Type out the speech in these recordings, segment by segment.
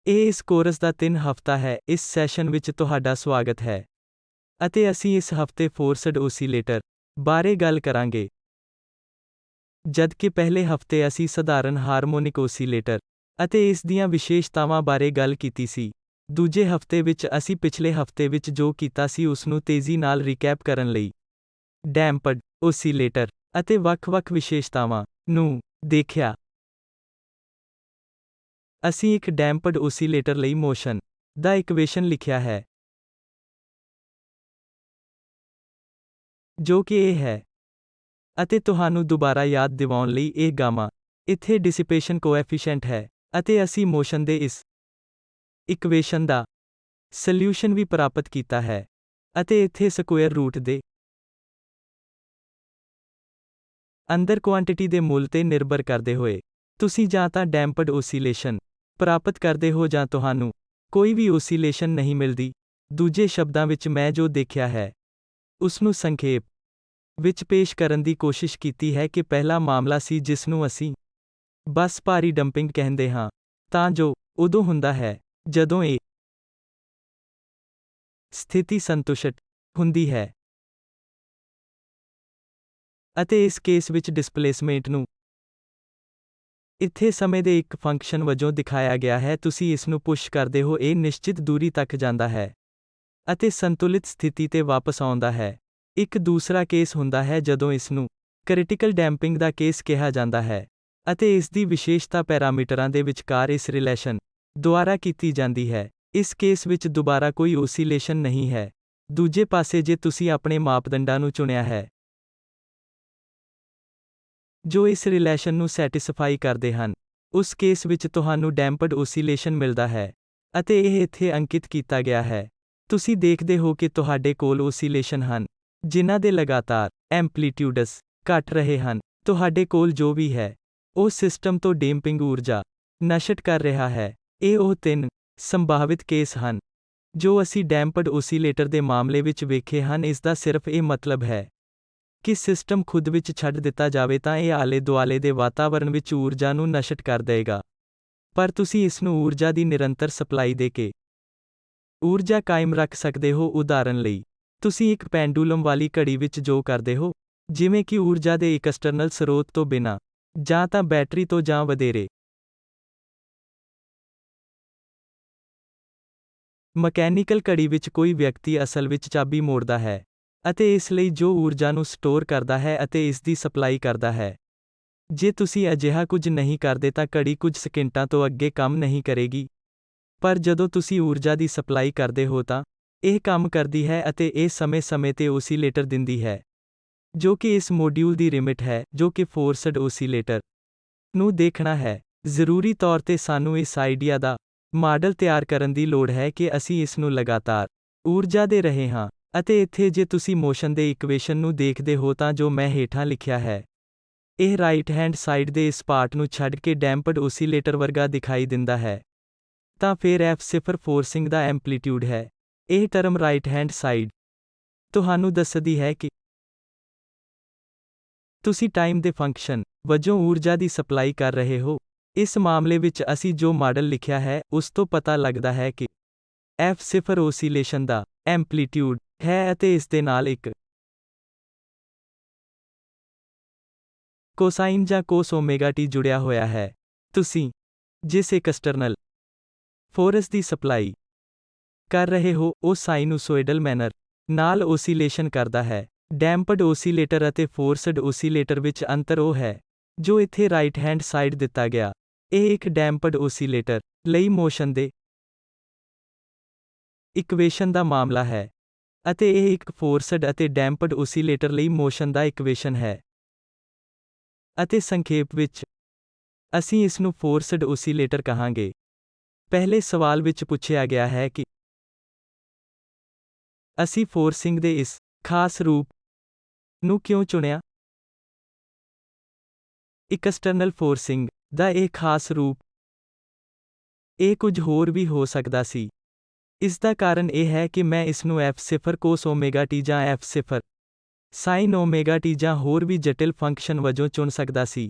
ਇਹ ਇਸ ਕੋਰਸ ਦਾ 3 ਹਫ਼ਤਾ ਹੈ। ਇਸ ਸੈਸ਼ਨ ਵਿੱਚ ਤੁਹਾਡਾ ਸਵਾਗਤ ਹੈ ਅਤੇ ਅਸੀਂ ਇਸ ਹਫ਼ਤੇ ਫੋਰਸਡ ਓਸੀਲੇਟਰ ਬਾਰੇ ਗੱਲ ਕਰਾਂਗੇ। ਜਦਕਿ ਪਹਿਲੇ ਹਫ਼ਤੇ ਅਸੀਂ ਸਧਾਰਨ ਹਾਰਮੋਨਿਕ ਓਸੀਲੇਟਰ ਅਤੇ ਇਸ ਦੀਆਂ ਵਿਸ਼ੇਸ਼ਤਾਵਾਂ ਬਾਰੇ ਗੱਲ ਕੀਤੀ ਸੀ। ਦੂਜੇ ਹਫ਼ਤੇ ਵਿੱਚ ਅਸੀਂ ਪਿਛਲੇ ਹਫ਼ਤੇ ਵਿੱਚ ਜੋ ਕੀਤਾ ਸੀ ਉਸ ਨੂੰ ਤੇਜ਼ੀ ਨਾਲ ਰੀਕੈਪ ਕਰਨ ਲਈ ਡੈਂਪਡ ਓਸੀਲੇਟਰ ਅਤੇ ਵੱਖ-ਵੱਖ ਵਿਸ਼ੇਸ਼ਤਾਵਾਂ ਨੂੰ ਦੇਖਿਆ। ਅਸੀਂ ਇੱਕ ਡੈਂਪਡ ਓਸੀਲੇਟਰ ਲਈ ਮੋਸ਼ਨ ਦਾ ਇਕੁਏਸ਼ਨ ਲਿਖਿਆ ਹੈ, ਜੋ ਕਿ ਇਹ ਹੈ, ਅਤੇ ਤੁਹਾਨੂੰ ਦੁਬਾਰਾ ਯਾਦ ਦਿਵਾਉਣ ਲਈ ਇਹ ਗਾਮਾ ਇੱਥੇ ਡਿਸਿਪੇਸ਼ਨ ਕੋਐਫੀਸ਼ੀਐਂਟ ਹੈ, ਅਤੇ ਅਸੀਂ ਮੋਸ਼ਨ ਦੇ ਇਸ ਇਕੁਏਸ਼ਨ ਦਾ ਸੋਲਿਊਸ਼ਨ ਵੀ ਪ੍ਰਾਪਤ ਕੀਤਾ ਹੈ, ਅਤੇ ਇੱਥੇ ਸਕੁਏਅਰ ਰੂਟ ਦੇ ਅੰਦਰ ਕੁਆਂਟੀਟੀ ਦੇ ਮੁੱਲ ਤੇ ਨਿਰਭਰ ਕਰਦੇ ਹੋਏ ਤੁਸੀਂ ਜਾਂ ਤਾਂ ਡੈਂਪਡ ਓਸੀਲੇਸ਼ਨ ਪ੍ਰਾਪਤ ਕਰਦੇ ਹੋ ਜਾਂ ਤੁਹਾਨੂੰ ਕੋਈ ਵੀ ਓਸੀਲੇਸ਼ਨ ਨਹੀਂ ਮਿਲਦੀ। ਦੂਜੇ ਸ਼ਬਦਾਂ ਵਿੱਚ ਮੈਂ ਜੋ ਦੇਖਿਆ ਹੈ ਉਸ ਨੂੰ ਸੰਖੇਪ ਵਿੱਚ ਪੇਸ਼ ਕਰਨ ਦੀ ਕੋਸ਼ਿਸ਼ ਕੀਤੀ ਹੈ ਕਿ ਪਹਿਲਾ ਮਾਮਲਾ ਸੀ ਜਿਸ ਨੂੰ ਅਸੀਂ ਬਸ ਭਾਰੀ ਡੰਪਿੰਗ ਕਹਿੰਦੇ ਹਾਂ, ਤਾਂ ਜੋ ਉਦੋਂ ਹੁੰਦਾ ਹੈ ਜਦੋਂ ਇਹ ਸਥਿਤੀ ਸੰਤੁਸ਼ਟ ਹੁੰਦੀ ਹੈ, ਅਤੇ ਇਸ ਕੇਸ ਵਿੱਚ ਡਿਸਪਲੇਸਮੈਂਟ ਨੂੰ ਇੱਥੇ ਸਮੇਂ ਦੇ ਇੱਕ ਫੰਕਸ਼ਨ ਵਜੋਂ ਦਿਖਾਇਆ ਗਿਆ ਹੈ। ਤੁਸੀਂ ਇਸ ਨੂੰ ਪੁਸ਼ ਕਰਦੇ ਹੋ, ਇਹ ਨਿਸ਼ਚਿਤ ਦੂਰੀ ਤੱਕ ਜਾਂਦਾ ਹੈ ਅਤੇ ਸੰਤੁਲਿਤ ਸਥਿਤੀ ਤੇ ਵਾਪਸ ਆਉਂਦਾ ਹੈ। ਇੱਕ ਦੂਸਰਾ ਕੇਸ ਹੁੰਦਾ ਹੈ ਜਦੋਂ ਇਸ ਨੂੰ ਕ੍ਰਿਟੀਕਲ ਡੈਂਪਿੰਗ ਦਾ ਕੇਸ ਕਿਹਾ ਜਾਂਦਾ ਹੈ, ਅਤੇ ਇਸ ਦੀ ਵਿਸ਼ੇਸ਼ਤਾ ਪੈਰਾਮੀਟਰਾਂ ਦੇ ਵਿਚਕਾਰ ਇਸ ਰਿਲੇਸ਼ਨ ਦੁਆਰਾ ਕੀਤੀ ਜਾਂਦੀ ਹੈ। ਇਸ ਕੇਸ ਵਿੱਚ ਦੁਬਾਰਾ ਕੋਈ ਓਸੀਲੇਸ਼ਨ ਨਹੀਂ ਹੈ। ਦੂਜੇ ਪਾਸੇ ਜੇ ਤੁਸੀਂ ਆਪਣੇ ਮਾਪਦੰਡਾਂ ਨੂੰ ਚੁਣਿਆ ਹੈ ਜੋ ਇਸ ਰਿਲੇਸ਼ਨ ਨੂੰ ਸੈਟੀਸਫਾਈ ਕਰਦੇ ਹਨ, ਉਸ ਕੇਸ ਵਿੱਚ ਤੁਹਾਨੂੰ ਡੈਂਪਡ ਓਸੀਲੇਸ਼ਨ ਮਿਲਦਾ ਹੈ, ਅਤੇ ਇਹ ਇੱਥੇ ਅੰਕਿਤ ਕੀਤਾ ਗਿਆ ਹੈ। ਤੁਸੀਂ ਦੇਖਦੇ ਹੋ ਕਿ ਤੁਹਾਡੇ ਕੋਲ ਓਸੀਲੇਸ਼ਨ ਹਨ ਜਿਨ੍ਹਾਂ ਦੇ ਲਗਾਤਾਰ ਐਂਪਲੀਟਿਊਡਸ ਘਟ ਰਹੇ ਹਨ। ਤੁਹਾਡੇ ਕੋਲ ਜੋ ਵੀ ਹੈ ਉਹ ਸਿਸਟਮ ਤੋਂ ਡੈਂਪਿੰਗ ਊਰਜਾ ਨਸ਼ਟ ਕਰ ਰਿਹਾ ਹੈ। ਇਹ ਉਹ 3 ਸੰਭਾਵਿਤ ਕੇਸ ਹਨ ਜੋ ਅਸੀਂ ਡੈਂਪਡ ਓਸੀਲੇਟਰ ਦੇ ਮਾਮਲੇ ਵਿੱਚ ਵੇਖੇ ਹਨ। ਇਸ ਦਾ ਸਿਰਫ ਇਹ ਮਤਲਬ ਹੈ ਕਿ ਸਿਸਟਮ ਖੁਦ ਵਿੱਚ ਛੱਡ ਦਿੱਤਾ ਜਾਵੇ ਤਾਂ ਇਹ ਆਲੇ-ਦੁਆਲੇ ਦੇ ਵਾਤਾਵਰਣ ਵਿੱਚ ਊਰਜਾ ਨੂੰ ਨਸ਼ਟ ਕਰ ਦੇਗਾ, ਪਰ ਤੁਸੀਂ ਇਸ ਨੂੰ ਊਰਜਾ ਦੀ ਨਿਰੰਤਰ ਸਪਲਾਈ ਦੇ ਕੇ ਊਰਜਾ ਕਾਇਮ ਰੱਖ ਸਕਦੇ ਹੋ। ਉਦਾਹਰਨ ਲਈ, ਤੁਸੀਂ ਇੱਕ ਪੈਂਡੂਲਮ ਵਾਲੀ ਘੜੀ ਵਿੱਚ ਜੋ ਕਰਦੇ ਹੋ, ਜਿਵੇਂ ਕਿ ਊਰਜਾ ਦੇ ਇੱਕ ਐਕਸਟਰਨਲ ਸਰੋਤ ਤੋਂ ਬਿਨਾਂ, ਜਾਂ ਤਾਂ ਬੈਟਰੀ ਤੋਂ ਜਾਂ ਵਧੇਰੇ ਮਕੈਨੀਕਲ ਘੜੀ ਵਿੱਚ ਕੋਈ ਵਿਅਕਤੀ ਅਸਲ ਵਿੱਚ ਚਾਬੀ ਮੋੜਦਾ ਹੈ, ਅਤੇ ਇਸ ਲਈ ਜੋ ਊਰਜਾ ਨੂੰ ਸਟੋਰ ਕਰਦਾ ਹੈ ਅਤੇ ਇਸ ਦੀ ਸਪਲਾਈ ਕਰਦਾ ਹੈ। ਜੇ ਤੁਸੀਂ ਅਜਿਹਾ ਕੁਝ ਨਹੀਂ ਕਰਦੇ ਤਾਂ ਘੜੀ ਕੁਝ ਸਕਿੰਟਾਂ ਤੋਂ ਅੱਗੇ ਕੰਮ ਨਹੀਂ ਕਰੇਗੀ, ਪਰ ਜਦੋਂ ਤੁਸੀਂ ਊਰਜਾ ਦੀ ਸਪਲਾਈ ਕਰਦੇ ਹੋ ਤਾਂ ਇਹ ਕੰਮ ਕਰਦੀ ਹੈ ਅਤੇ ਇਹ ਸਮੇਂ-ਸਮੇਂ ਤੇ ਓਸੀਲੇਟਰ ਦਿੰਦੀ ਹੈ, ਜੋ ਕਿ ਇਸ ਮੋਡਿਊਲ ਦੀ ਰਿਮਿਟ ਹੈ, ਜੋ ਕਿ ਫੋਰਸਡ ਓਸੀਲੇਟਰ ਨੂੰ ਦੇਖਣਾ ਹੈ। ਜ਼ਰੂਰੀ ਤੌਰ ਤੇ ਸਾਨੂੰ ਇਸ ਆਈਡੀਆ ਦਾ ਮਾਡਲ ਤਿਆਰ ਕਰਨ ਦੀ ਲੋੜ ਹੈ ਕਿ ਅਸੀਂ ਇਸ ਨੂੰ ਲਗਾਤਾਰ ਊਰਜਾ ਦੇ ਰਹੇ ਹਾਂ, ਅਤੇ ਇੱਥੇ ਜੇ ਤੁਸੀਂ ਮੋਸ਼ਨ ਦੇ ਇਕੁਏਸ਼ਨ ਨੂੰ ਦੇਖਦੇ ਹੋ ਤਾਂ ਜੋ ਮੈਂ ਹੇਠਾਂ ਲਿਖਿਆ ਹੈ, ਇਹ ਰਾਈਟ ਹੈਂਡ ਸਾਈਡ ਦੇ ਇਸ ਪਾਰਟ ਨੂੰ ਛੱਡ ਕੇ ਡੈਂਪਡ ਓਸੀਲੇਟਰ ਵਰਗਾ ਦਿਖਾਈ ਦਿੰਦਾ ਹੈ, ਤਾਂ ਫਿਰ F0 ਫੋਰਸਿੰਗ ਦਾ ਐਂਪਲੀਟਿਊਡ ਹੈ। ਇਹ ਟਰਮ ਰਾਈਟ ਹੈਂਡ ਸਾਈਡ ਤੁਹਾਨੂੰ ਦੱਸਦੀ ਹੈ ਕਿ ਤੁਸੀਂ ਟਾਈਮ ਦੇ ਫੰਕਸ਼ਨ ਵਜੋਂ ਊਰਜਾ ਦੀ ਸਪਲਾਈ ਕਰ ਰਹੇ ਹੋ। ਇਸ ਮਾਮਲੇ ਵਿੱਚ ਅਸੀਂ ਜੋ ਮਾਡਲ ਲਿਖਿਆ ਹੈ ਉਸ ਤੋਂ ਪਤਾ ਲੱਗਦਾ ਹੈ ਕਿ F0 ਓਸੀਲੇਸ਼ਨ ਦਾ ਐਂਪਲੀਟਿਊਡ ਹੈ ਅਤੇ ਇਸ ਦੇ ਨਾਲ ਇੱਕ ਕੋਸਾਈਨ ਜਾਂ ਕੋਸ ਓਮੇਗਾ ਟੀ ਜੁੜਿਆ ਹੋਇਆ ਹੈ। ਤੁਸੀਂ ਜਿਸ ਐਕਸਟਰਨਲ ਫੋਰਸ ਦੀ ਸਪਲਾਈ ਕਰ ਰਹੇ ਹੋ ਉਹ ਸਾਈਨੂਸੋਇਡਲ ਮੈਨਰ ਨਾਲ ਓਸੀਲੇਸ਼ਨ ਕਰਦਾ ਹੈ। ਡੈਂਪਡ ਓਸੀਲੇਟਰ ਅਤੇ ਫੋਰਸਡ ਓਸੀਲੇਟਰ ਵਿੱਚ ਅੰਤਰ ਉਹ ਹੈ ਜੋ ਇੱਥੇ ਰਾਈਟ ਹੈਂਡ ਸਾਈਡ ਦਿੱਤਾ ਗਿਆ। ਇਹ ਇੱਕ ਡੈਂਪਡ ਓਸੀਲੇਟਰ ਲਈ ਮੋਸ਼ਨ ਦੇ ਇਕੁਏਸ਼ਨ ਦਾ ਮਾਮਲਾ ਹੈ, ਅਤੇ ਇਹ ਇੱਕ ਫੋਰਸਡ ਅਤੇ ਡੈਂਪਡ ਓਸੀਲੇਟਰ ਲਈ ਮੋਸ਼ਨ ਦਾ ਇਕੁਏਸ਼ਨ ਹੈ। ਅਤੇ ਸੰਖੇਪ ਵਿੱਚ ਅਸੀਂ ਇਸ ਨੂੰ ਫੋਰਸਡ ਓਸੀਲੇਟਰ ਕਹਾਂਗੇ। ਪਹਿਲੇ ਸਵਾਲ ਵਿੱਚ ਪੁੱਛਿਆ ਗਿਆ ਹੈ ਕਿ ਅਸੀਂ ਫੋਰਸਿੰਗ ਦੇ ਇਸ ਖਾਸ ਰੂਪ ਨੂੰ ਕਿਉਂ ਚੁਣਿਆ। ਐਕਸਟਰਨਲ ਫੋਰਸਿੰਗ ਦਾ ਇਹ ਖਾਸ ਰੂਪ ਇਹ ਕੁਝ ਹੋਰ ਵੀ ਹੋ ਸਕਦਾ ਸੀ। ਇਸ ਦਾ ਕਾਰਨ ਇਹ ਹੈ ਕਿ ਮੈਂ ਇਸ ਨੂੰ F0 cos ਓਮੇਗਾ ਟੀ ਜਾਂ F0 sin ਓਮੇਗਾ ਟੀ ਜਾਂ ਹੋਰ ਵੀ ਜਟਿਲ ਫੰਕਸ਼ਨ ਵਜੋਂ ਚੁਣ ਸਕਦਾ ਸੀ।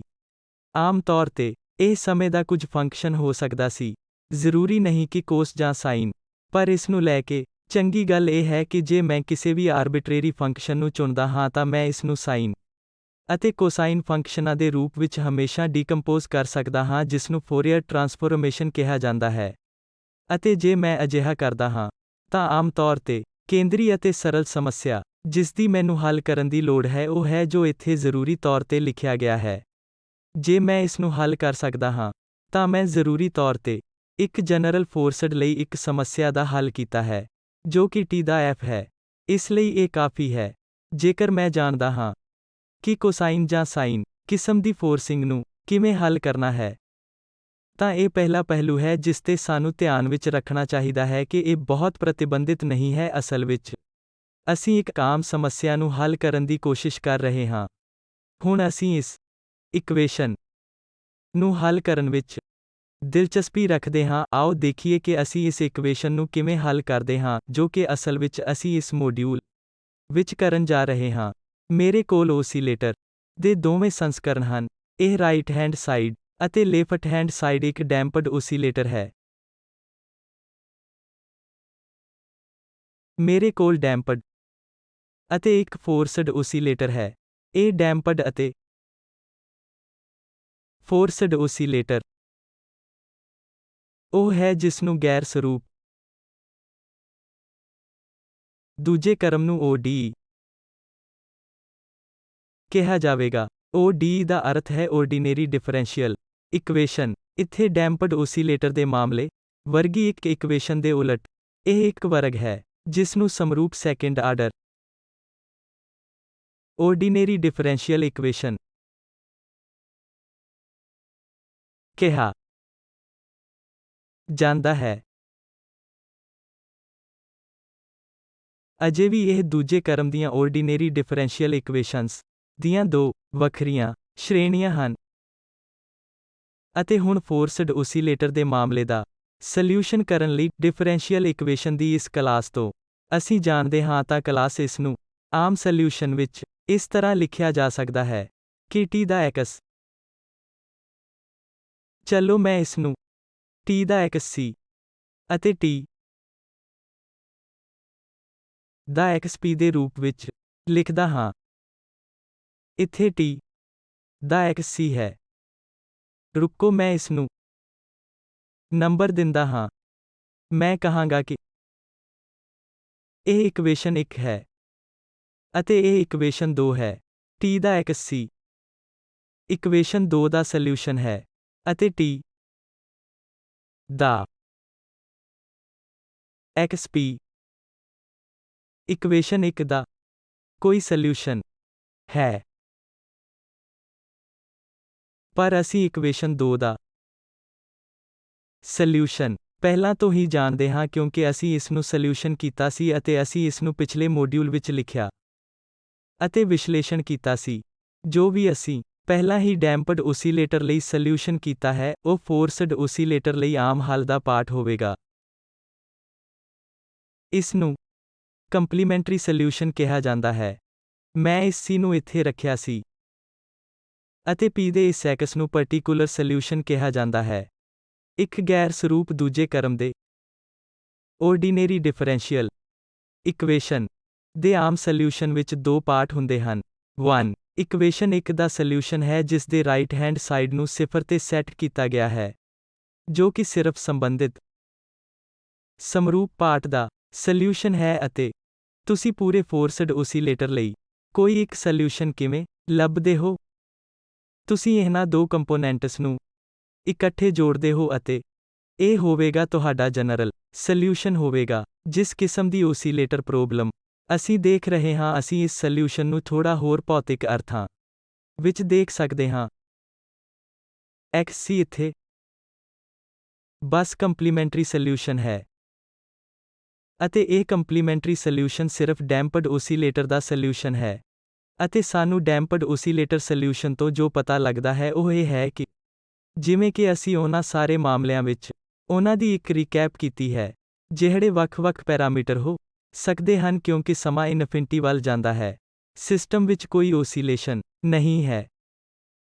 ਆਮ ਤੌਰ ਤੇ ਇਹ ਸਮੇਂ ਦਾ ਕੁਝ ਫੰਕਸ਼ਨ ਹੋ ਸਕਦਾ ਸੀ, ਜ਼ਰੂਰੀ ਨਹੀਂ ਕਿ ਕੋਸ ਜਾਂ ਸਾਈਨ। ਪਰ ਇਸ ਨੂੰ ਲੈ ਕੇ ਚੰਗੀ ਗੱਲ ਇਹ ਹੈ ਕਿ ਜੇ ਮੈਂ ਕਿਸੇ ਵੀ ਆਰਬਿਟਰੇਰੀ ਫੰਕਸ਼ਨ ਨੂੰ ਚੁਣਦਾ ਹਾਂ ਤਾਂ ਮੈਂ ਇਸ ਨੂੰ ਸਾਈਨ ਅਤੇ ਕੋਸਾਈਨ ਫੰਕਸ਼ਨਾਂ ਦੇ ਰੂਪ ਵਿੱਚ ਹਮੇਸ਼ਾ ਡੀਕੰਪੋਜ਼ ਕਰ ਸਕਦਾ ਹਾਂ, ਜਿਸ ਨੂੰ ਫੋਰੀਅਰ ਟਰਾਂਸਫੋਰਮੇਸ਼ਨ ਕਿਹਾ ਜਾਂਦਾ ਹੈ। ਅਤੇ ਜੇ ਮੈਂ ਅਜਿਹਾ ਕਰਦਾ ਹਾਂ, ਤਾਂ ਆਮ ਤੌਰ ਤੇ ਕੇਂਦਰੀ ਅਤੇ ਸਰਲ ਸਮੱਸਿਆ ਜਿਸ ਦੀ ਮੈਨੂੰ ਹੱਲ ਕਰਨ ਦੀ ਲੋੜ ਹੈ ਉਹ ਹੈ ਜੋ ਇੱਥੇ ਜ਼ਰੂਰੀ ਤੌਰ ਤੇ ਲਿਖਿਆ ਗਿਆ ਹੈ। ਜੇ ਮੈਂ ਇਸ ਨੂੰ ਹੱਲ ਕਰ ਸਕਦਾ ਹਾਂ, ਤਾਂ ਮੈਂ ਜ਼ਰੂਰੀ ਤੌਰ ਤੇ ਇੱਕ ਜਨਰਲ ਫੋਰਸਡ ਲਈ ਇੱਕ ਸਮੱਸਿਆ ਦਾ ਹੱਲ ਕੀਤਾ ਹੈ, ਜੋ ਕਿ T ਦਾ f ਹੈ। ਇਸ ਲਈ ਇਹ ਕਾਫੀ ਹੈ। ਜੇਕਰ ਮੈਂ ਜਾਣਦਾ ਹਾਂ ਕਿ ਕੋਸਾਈਨ ਜਾਂ ਸਾਈਨ ਕਿਸਮ ਦੀ ਫੋਰਸਿੰਗ ਨੂੰ ਕਿਵੇਂ ਹੱਲ ਕਰਨਾ ਹੈ, ਤਾਂ ਇਹ ਪਹਿਲਾ ਪਹਿਲੂ ਹੈ ਜਿਸ ਤੇ ਸਾਨੂੰ ਧਿਆਨ ਵਿੱਚ ਰੱਖਣਾ ਚਾਹੀਦਾ ਹੈ ਕਿ ਇਹ ਬਹੁਤ ਪ੍ਰਤਿਬੰਧਿਤ ਨਹੀਂ ਹੈ। ਅਸਲ ਵਿੱਚ ਅਸੀਂ ਇੱਕ ਆਮ ਸਮੱਸਿਆ ਨੂੰ ਹੱਲ ਕਰਨ ਦੀ ਕੋਸ਼ਿਸ਼ ਕਰ ਰਹੇ ਹਾਂ। ਹੁਣ ਅਸੀਂ ਇਸ ਇਕੁਏਸ਼ਨ ਨੂੰ ਹੱਲ ਕਰਨ ਵਿੱਚ ਦਿਲਚਸਪੀ ਰੱਖਦੇ ਹਾਂ। ਆਓ ਦੇਖੀਏ ਕਿ ਅਸੀਂ ਇਸ ਇਕੁਏਸ਼ਨ ਨੂੰ ਕਿਵੇਂ ਹੱਲ ਕਰਦੇ ਹਾਂ, ਜੋ ਕਿ ਅਸਲ ਵਿੱਚ ਅਸੀਂ ਇਸ ਮੋਡਿਊਲ ਵਿੱਚ ਕਰਨ ਜਾ ਰਹੇ ਹਾਂ। ਮੇਰੇ ਕੋਲ ਓਸੀਲੇਟਰ ਦੇ ਦੋਵੇਂ ਸੰਸਕਰਣ ਹਨ। ਇਹ ਰਾਈਟ ਹੈਂਡ ਸਾਈਡ ਅਤੇ ਲੈਫਟ ਹੈਂਡ ਸਾਈਡ ਇੱਕ ਡੈਂਪਡ ਓਸੀਲੇਟਰ ਹੈ। ਮੇਰੇ ਕੋਲ ਡੈਂਪਡ ਅਤੇ ਇੱਕ ਫੋਰਸਡ ਓਸੀਲੇਟਰ ਹੈ। ਇਹ ਡੈਂਪਡ ਅਤੇ ਫੋਰਸਡ ਓਸੀਲੇਟਰ ਉਹ ਹੈ ਜਿਸ ਨੂੰ ਗੈਰ ਸਰੂਪ ਦੂਜੇ ਕ੍ਰਮ ਨੂੰ ODE ਕਿਹਾ ਜਾਵੇਗਾ। ODE ਦਾ ਅਰਥ ਹੈ ਆਰਡੀਨਰੀ ਡਿਫਰੈਂਸ਼ੀਅਲ ਇਕੁਏਸ਼ਨ। ਇੱਥੇ ਡੈਂਪਡ ਓਸੀਲੇਟਰ ਦੇ ਮਾਮਲੇ ਵਰਗੀ ਇੱਕ ਇਕੁਏਸ਼ਨ ਦੇ ਉਲਟ, ਇਹ ਇੱਕ ਵਰਗ ਹੈ ਜਿਸ ਨੂੰ ਸਮਰੂਪ second order ordinary differential equation ਕਿਹਾ ਜਾਂਦਾ ਹੈ। ਅਜੇ ਵੀ ਇਹ ਦੂਜੇ ਕ੍ਰਮ ਦੀਆਂ ਆਰਡੀਨਰੀ ਡਿਫਰੈਂਸ਼ੀਅਲ ਇਕੁਏਸ਼ਨਸ ਦੀਆਂ ਦੋ ਵੱਖਰੀਆਂ ਸ਼੍ਰੇਣੀਆਂ ਹਨ। ਅਤੇ ਹੁਣ ਫੋਰਸਡ ਓਸੀਲੇਟਰ ਦੇ ਮਾਮਲੇ ਦਾ ਸੋਲਿਊਸ਼ਨ ਕਰਨ ਲਈ ਡਿਫਰੈਂਸ਼ੀਅਲ ਇਕੁਏਸ਼ਨ ਦੀ ਇਸ ਕਲਾਸ ਤੋਂ ਅਸੀਂ ਜਾਣਦੇ ਹਾਂ ਤਾਂ ਕਲਾਸ ਇਸ ਨੂੰ ਆਮ ਸੋਲਿਊਸ਼ਨ ਵਿੱਚ ਇਸ ਤਰ੍ਹਾਂ ਲਿਖਿਆ ਜਾ ਸਕਦਾ ਹੈ ਕਿ T ਦਾ x ਚਲੋ ਮੈਂ ਇਸ ਨੂੰ T ਦਾ xc ਅਤੇ T ਦਾ xp ਦੇ ਰੂਪ ਵਿੱਚ ਲਿਖਦਾ ਹਾਂ। ਇੱਥੇ T ਦਾ xc ਹੈ। ਰੁਕੋ, ਮੈਂ ਇਸ ਨੂੰ ਨੰਬਰ ਦਿੰਦਾ ਹਾਂ। ਮੈਂ ਕਹਾਂਗਾ ਕਿ ਇਹ ਇਕੁਏਸ਼ਨ 1 ਹੈ ਅਤੇ ਇਹ ਇਕੁਏਸ਼ਨ 2 ਹੈ। T ਦਾ xc ਇਕੁਏਸ਼ਨ 2 ਦਾ ਸੋਲਿਊਸ਼ਨ ਹੈ ਅਤੇ T ਦਾ xp ਇਕੁਏਸ਼ਨ 1 ਦਾ ਕੋਈ ਸੋਲਿਊਸ਼ਨ ਹੈ। ਪਰ ਅਸੀਂ ਇਕੁਏਸ਼ਨ 2 ਦਾ ਸੋਲਿਊਸ਼ਨ ਪਹਿਲਾਂ ਤੋਂ ਹੀ ਜਾਣਦੇ ਹਾਂ ਕਿਉਂਕਿ ਅਸੀਂ ਇਸ ਨੂੰ ਸੋਲਿਊਸ਼ਨ ਕੀਤਾ ਸੀ ਅਤੇ ਅਸੀਂ ਇਸ ਨੂੰ ਪਿਛਲੇ ਮੋਡਿਊਲ ਵਿੱਚ ਲਿਖਿਆ ਅਤੇ ਵਿਸ਼ਲੇਸ਼ਣ ਕੀਤਾ ਸੀ। ਜੋ ਵੀ ਅਸੀਂ ਪਹਿਲਾਂ ਹੀ ਡੈਂਪਡ ਓਸੀਲੇਟਰ ਲਈ ਸੋਲਿਊਸ਼ਨ ਕੀਤਾ ਹੈ, ਉਹ ਫੋਰਸਡ ਓਸੀਲੇਟਰ ਲਈ ਆਮ ਹੱਲ ਦਾ ਪਾਠ ਹੋਵੇਗਾ। ਇਸ ਨੂੰ ਕੰਪਲੀਮੈਂਟਰੀ ਸੋਲਿਊਸ਼ਨ ਕਿਹਾ ਜਾਂਦਾ ਹੈ। ਮੈਂ ਇਸ C ਨੂੰ ਇੱਥੇ ਰੱਖਿਆ ਸੀ ਅਤੇ P ਦੇ ਇਸ x ਨੂੰ ਪਾਰਟਿਕੂਲਰ ਸੋਲਿਊਸ਼ਨ ਕਿਹਾ ਜਾਂਦਾ ਹੈ। ਇੱਕ ਗੈਰ ਸਰੂਪ ਦੂਜੇ ਕ੍ਰਮ ਦੇ ਆਰਡੀਨਰੀ ਡਿਫਰੈਂਸ਼ੀਅਲ ਇਕੁਏਸ਼ਨ ਦੇ ਆਮ ਸੋਲਿਊਸ਼ਨ ਵਿੱਚ ਦੋ ਪਾਰਟ ਹੁੰਦੇ ਹਨ। 1. ਇਕੁਏਸ਼ਨ 1 ਦਾ ਸੋਲਿਊਸ਼ਨ ਹੈ ਜਿਸ ਦੇ ਰਾਈਟ ਹੈਂਡ ਸਾਈਡ ਨੂੰ 0 ਤੇ ਸੈੱਟ ਕੀਤਾ ਗਿਆ ਹੈ, ਜੋ ਕਿ ਸਿਰਫ ਸੰਬੰਧਿਤ ਸਮਰੂਪ ਪਾਰਟ ਦਾ ਸੋਲਿਊਸ਼ਨ ਹੈ ਅਤੇ ਤੁਸੀਂ ਪੂਰੇ ਫੋਰਸਡ ਓਸੀਲੇਟਰ ਲਈ ਕੋਈ ਇੱਕ ਸੋਲਿਊਸ਼ਨ ਕਿਵੇਂ ਲੱਭਦੇ ਹੋ? ਤੁਸੀਂ ਇਹਨਾਂ ਦੋ ਕੰਪੋਨੈਂਟਸ ਨੂੰ ਇਕੱਠੇ ਜੋੜਦੇ ਹੋ ਅਤੇ ਇਹ ਹੋਵੇਗਾ ਤੁਹਾਡਾ ਜਨਰਲ ਸੋਲਿਊਸ਼ਨ ਹੋਵੇਗਾ। ਜਿਸ ਕਿਸਮ ਦੀ ਓਸੀਲੇਟਰ ਪ੍ਰੋਬਲਮ ਅਸੀਂ ਦੇਖ ਰਹੇ ਹਾਂ, ਅਸੀਂ ਇਸ ਸੋਲਿਊਸ਼ਨ ਨੂੰ ਥੋੜਾ ਹੋਰ ਭੌਤਿਕ ਅਰਥਾਂ ਵਿੱਚ ਦੇਖ ਸਕਦੇ ਹਾਂ। xc ਇੱਥੇ ਬਸ ਕੰਪਲੀਮੈਂਟਰੀ ਸੋਲਿਊਸ਼ਨ ਹੈ ਅਤੇ ਇਹ ਕੰਪਲੀਮੈਂਟਰੀ ਸੋਲਿਊਸ਼ਨ ਸਿਰਫ ਡੈਂਪਡ ਓਸੀਲੇਟਰ ਦਾ ਸੋਲਿਊਸ਼ਨ ਹੈ। ਅਤੇ ਸਾਨੂੰ ਡੈਂਪਡ ਓਸੀਲੇਟਰ ਸੋਲਿਊਸ਼ਨ ਤੋਂ ਜੋ ਪਤਾ ਲੱਗਦਾ ਹੈ ਉਹ ਇਹ ਹੈ ਕਿ ਜਿਵੇਂ ਕਿ ਅਸੀਂ ਉਹਨਾਂ ਸਾਰੇ ਮਾਮਲਿਆਂ ਵਿੱਚ ਉਹਨਾਂ ਦੀ ਇੱਕ ਰੀਕੈਪ ਕੀਤੀ ਹੈ ਜਿਹੜੇ ਵੱਖ-ਵੱਖ ਪੈਰਾਮੀਟਰ ਹੋ ਸਕਦੇ ਹਨ ਕਿਉਂਕਿ ਸਮਾਂ ਇਨਫਿਨਿਟੀ ਵੱਲ ਜਾਂਦਾ ਹੈ, ਸਿਸਟਮ ਵਿੱਚ ਕੋਈ ਓਸੀਲੇਸ਼ਨ ਨਹੀਂ ਹੈ।